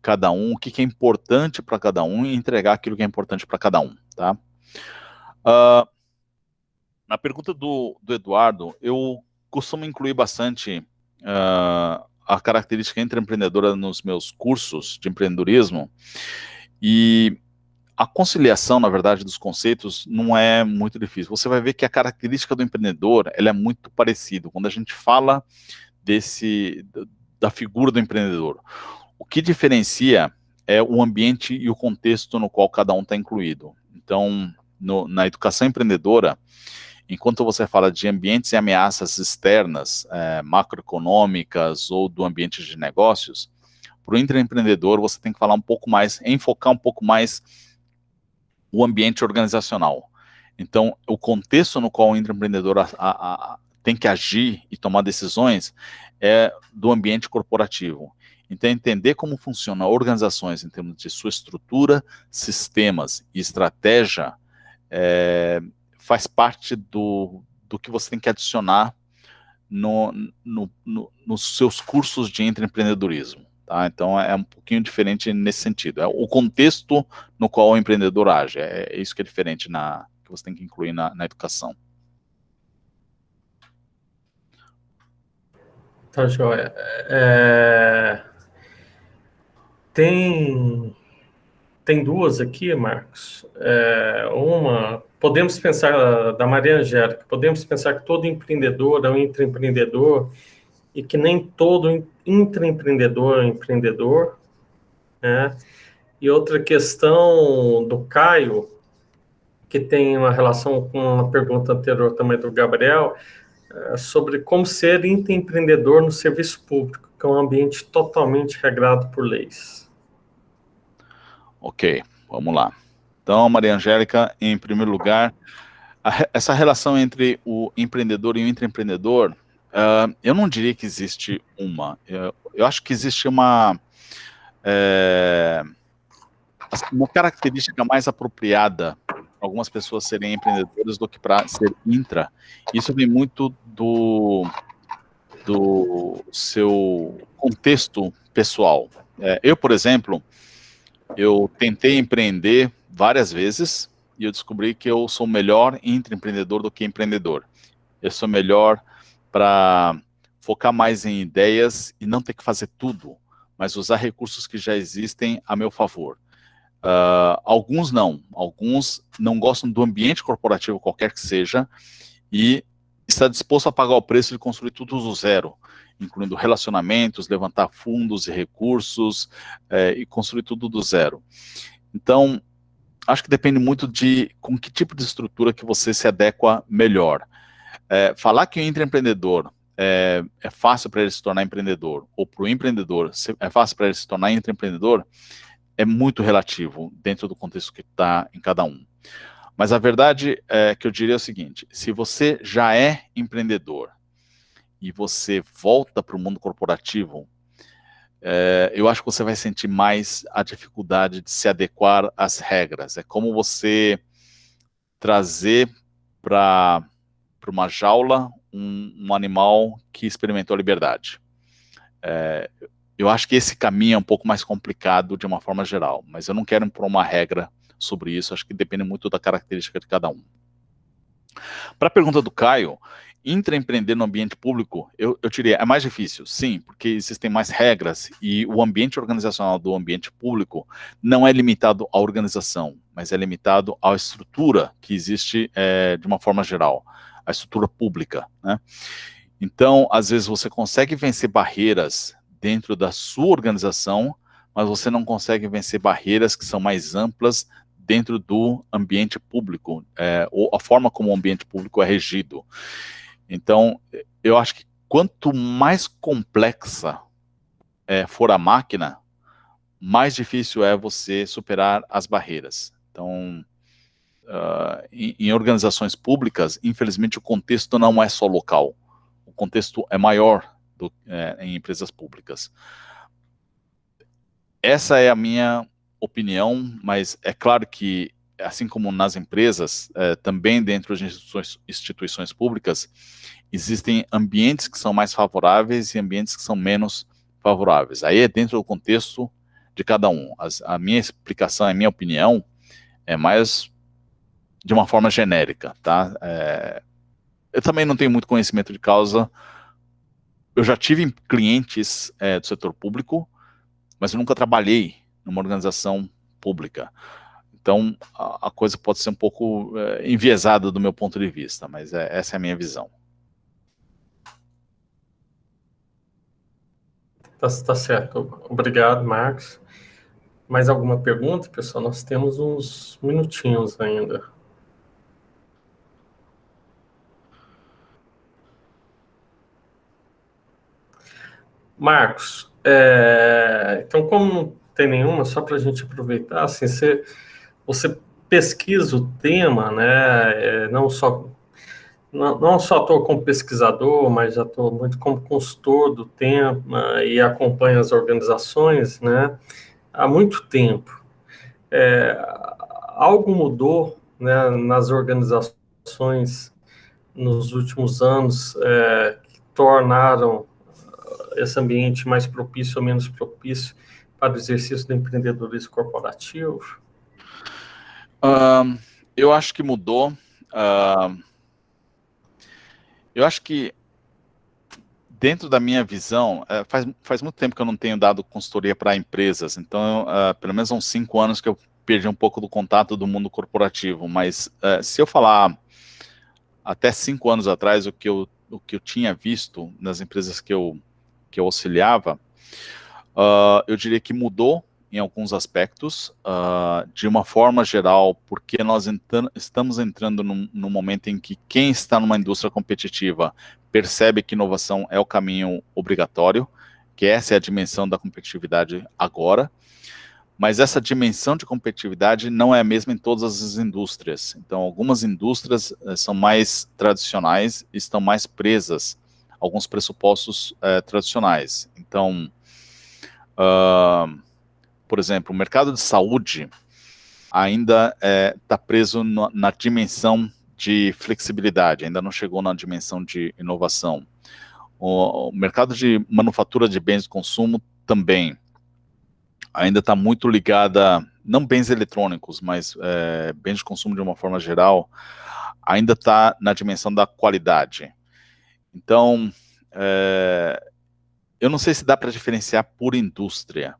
Speaker 2: cada um, o que é importante para cada um e entregar aquilo que é importante para cada um, tá? Na pergunta do Eduardo, eu costumo incluir bastante a característica intraempreendedora nos meus cursos de empreendedorismo, e A conciliação, na verdade, dos conceitos não é muito difícil. Você vai ver que a característica do empreendedor, ela é muito parecida. Quando a gente fala da figura do empreendedor, o que diferencia é o ambiente e o contexto no qual cada um está incluído. Então, na educação empreendedora, enquanto você fala de ambientes e ameaças externas, macroeconômicas ou do ambiente de negócios, para o intraempreendedor você tem que falar um pouco mais, enfocar um pouco mais o ambiente organizacional. Então, o contexto no qual o intraempreendedor tem que agir e tomar decisões é do ambiente corporativo. Então, entender como funcionam organizações em termos de sua estrutura, sistemas e estratégia faz parte do que você tem que adicionar nos seus cursos de intraempreendedorismo. Tá? Então, é um pouquinho diferente nesse sentido. É o contexto no qual o empreendedor age. É isso que é diferente que você tem que incluir na educação.
Speaker 1: Tá, joia. Tem duas aqui, Marcos. Uma, podemos pensar, da Maria Angélica, podemos pensar que todo empreendedor é um intraempreendedor e que nem todo intraempreendedor é um empreendedor, né? E outra questão do Caio, que tem uma relação com a pergunta anterior também do Gabriel, sobre como ser intraempreendedor no serviço público, que é um ambiente totalmente regrado por leis.
Speaker 2: Ok, vamos lá. Então, Maria Angélica, em primeiro lugar, essa relação entre o empreendedor e o intraempreendedor, eu não diria que existe uma. Eu acho que existe uma característica mais apropriada para algumas pessoas serem empreendedores do que para ser intra. Isso vem muito do seu contexto pessoal. Eu, por exemplo, eu tentei empreender várias vezes e eu descobri que eu sou melhor intraempreendedor do que empreendedor. Eu sou melhor para focar mais em ideias e não ter que fazer tudo, mas usar recursos que já existem a meu favor. Alguns não gostam do ambiente corporativo, qualquer que seja, e está disposto a pagar o preço de construir tudo do zero, incluindo relacionamentos, levantar fundos e recursos, e construir tudo do zero. Então, acho que depende muito de com que tipo de estrutura que você se adequa melhor. Falar que o intraempreendedor é fácil para ele se tornar empreendedor, ou para o empreendedor é fácil para ele se tornar intraempreendedor, é muito relativo dentro do contexto que está em cada um. Mas a verdade é que eu diria o seguinte: se você já é empreendedor e você volta para o mundo corporativo, eu acho que você vai sentir mais a dificuldade de se adequar às regras. É como você trazer para uma jaula um animal que experimentou a liberdade. Eu acho que esse caminho é um pouco mais complicado de uma forma geral, mas eu não quero impor uma regra sobre isso, acho que depende muito da característica de cada um. Para a pergunta do Caio, intraempreender no ambiente público, eu diria, é mais difícil, sim, porque existem mais regras e o ambiente organizacional do ambiente público não é limitado à organização, mas é limitado à estrutura que existe de uma forma geral, a estrutura pública, né? Então, às vezes você consegue vencer barreiras dentro da sua organização, mas você não consegue vencer barreiras que são mais amplas dentro do ambiente público, ou a forma como o ambiente público é regido. Então, eu acho que quanto mais complexa for a máquina, mais difícil é você superar as barreiras. Então, em organizações públicas, infelizmente, o contexto não é só local. O contexto é maior em empresas públicas. Essa é a minha opinião, mas é claro que, assim como nas empresas, também dentro de instituições públicas, existem ambientes que são mais favoráveis e ambientes que são menos favoráveis. Aí é dentro do contexto de cada um. A minha explicação, a minha opinião, é mais de uma forma genérica, tá? Eu também não tenho muito conhecimento de causa. Eu já tive clientes do setor público, mas eu nunca trabalhei numa organização pública. Então, a coisa pode ser um pouco enviesada do meu ponto de vista, mas essa é a minha visão.
Speaker 1: Tá certo. Obrigado, Marcos. Mais alguma pergunta, pessoal? Nós temos uns minutinhos ainda. Marcos, então, como não tem nenhuma, só para a gente aproveitar, assim, você pesquisa o tema, né? Não só estou como pesquisador, mas já estou muito como consultor do tema e acompanho as organizações, né? Há muito tempo. É, Algo mudou, né, nas organizações nos últimos anos, que tornaram esse ambiente mais propício ou menos propício para o exercício do empreendedorismo corporativo?
Speaker 2: Eu acho que mudou. Eu acho que, dentro da minha visão, faz muito tempo que eu não tenho dado consultoria para empresas, então, pelo menos há uns 5 anos que eu perdi um pouco do contato do mundo corporativo, mas se eu falar até 5 anos atrás, o que eu tinha visto nas empresas que eu auxiliava, eu diria que mudou em alguns aspectos, de uma forma geral, porque nós estamos entrando num momento em que quem está numa indústria competitiva percebe que inovação é o caminho obrigatório, que essa é a dimensão da competitividade agora, mas essa dimensão de competitividade não é a mesma em todas as indústrias. Então, algumas indústrias são mais tradicionais e estão mais presas a alguns pressupostos tradicionais. Então, por exemplo, o mercado de saúde ainda está preso na dimensão de flexibilidade, ainda não chegou na dimensão de inovação. O mercado de manufatura de bens de consumo também ainda está muito ligada, não bens eletrônicos, mas bens de consumo de uma forma geral, ainda está na dimensão da qualidade. Então, eu não sei se dá para diferenciar por indústria,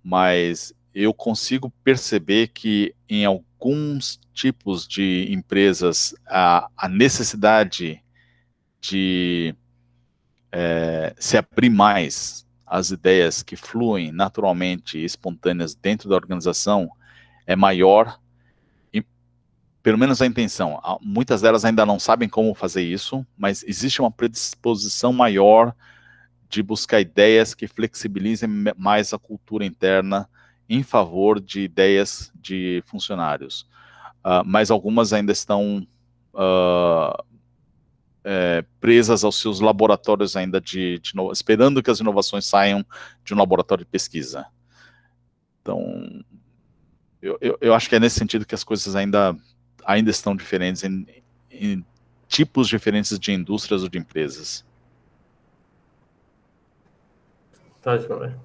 Speaker 2: mas eu consigo perceber que em alguns tipos de empresas a necessidade de se abrir mais às ideias que fluem naturalmente e espontâneas dentro da organização é maior, e pelo menos a intenção. Muitas delas ainda não sabem como fazer isso, mas existe uma predisposição maior de buscar ideias que flexibilizem mais a cultura interna em favor de ideias de funcionários. Mas algumas ainda estão presas aos seus laboratórios ainda esperando que as inovações saiam de um laboratório de pesquisa. Então, eu acho que é nesse sentido que as coisas ainda estão diferentes em tipos diferentes de indústrias ou de empresas.
Speaker 1: Tá, joia.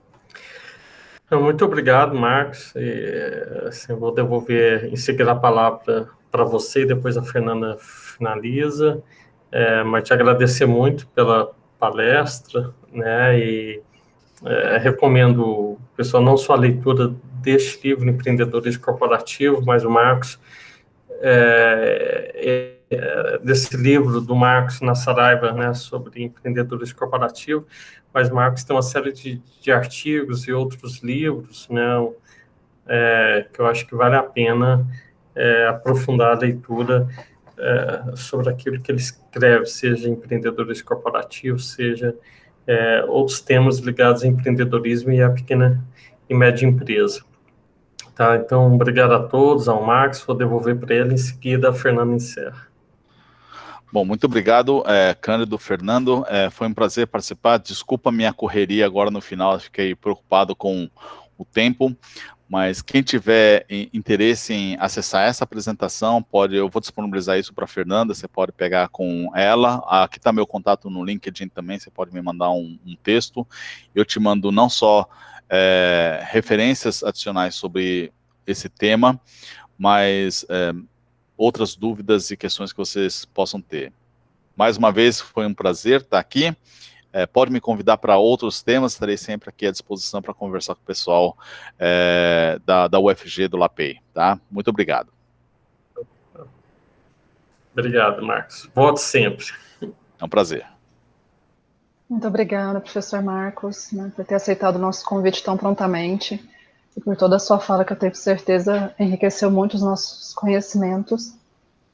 Speaker 1: Então, muito obrigado, Marcos. Assim, eu vou devolver em seguida a palavra para você, e depois a Fernanda finaliza. Mas te agradecer muito pela palestra, né? E recomendo, pessoal, não só a leitura deste livro, Empreendedorismo Corporativo, mas o Marcos, desse livro do Marcos na Saraiva, né, sobre empreendedorismo corporativo, mas Marcos tem uma série de artigos e outros livros, né, que eu acho que vale a pena aprofundar a leitura sobre aquilo que ele escreve, seja empreendedorismo corporativo, seja outros temas ligados ao empreendedorismo e à pequena e média empresa. Tá, então, obrigado a todos, ao Marcos, vou devolver para ele, em seguida a Fernanda encerra.
Speaker 2: Bom, muito obrigado, Cândido, Fernando, foi um prazer participar. Desculpa a minha correria agora no final, fiquei preocupado com o tempo, mas quem tiver interesse em acessar essa apresentação, eu vou disponibilizar isso para a Fernanda, você pode pegar com ela, aqui está meu contato no LinkedIn também, você pode me mandar um texto, eu te mando não só referências adicionais sobre esse tema, mas outras dúvidas e questões que vocês possam ter. Mais uma vez, foi um prazer estar aqui. pode me convidar para outros temas, estarei sempre aqui à disposição para conversar com o pessoal da UFG do LAPEI, tá? Muito obrigado.
Speaker 1: Obrigado, Marcos. Volte sempre.
Speaker 2: É um prazer.
Speaker 3: Muito obrigada, professor Marcos, né, por ter aceitado o nosso convite tão prontamente e por toda a sua fala, que eu tenho certeza enriqueceu muito os nossos conhecimentos.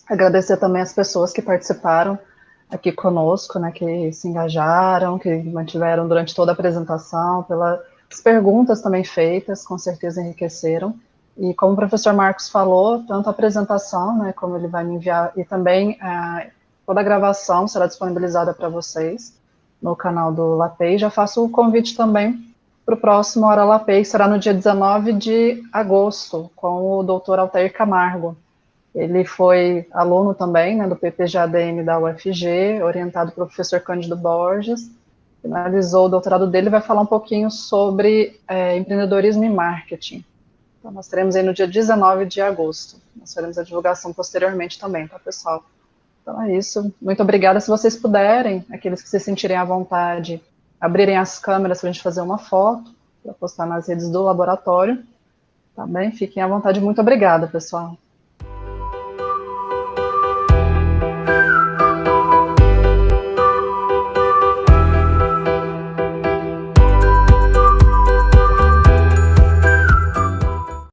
Speaker 3: Agradecer também as pessoas que participaram aqui conosco, né, que se engajaram, que mantiveram durante toda a apresentação, pelas perguntas também feitas, com certeza enriqueceram. E como o professor Marcos falou, tanto a apresentação, né, como ele vai me enviar, e também toda a gravação será disponibilizada para vocês no canal do LAPEI. Já faço o convite também para o próximo Hora LAPEI, que será no dia 19 de agosto, com o doutor Altair Camargo. Ele foi aluno também, né, do PPG-ADM da UFG, orientado pelo professor Cândido Borges, finalizou o doutorado dele e vai falar um pouquinho sobre empreendedorismo e marketing. Então, nós teremos aí no dia 19 de agosto. Nós faremos a divulgação posteriormente também, tá, pessoal? Então é isso. Muito obrigada. Se vocês puderem, aqueles que se sentirem à vontade, abrirem as câmeras para a gente fazer uma foto, para postar nas redes do laboratório, tá bem? Fiquem à vontade. Muito obrigada, pessoal.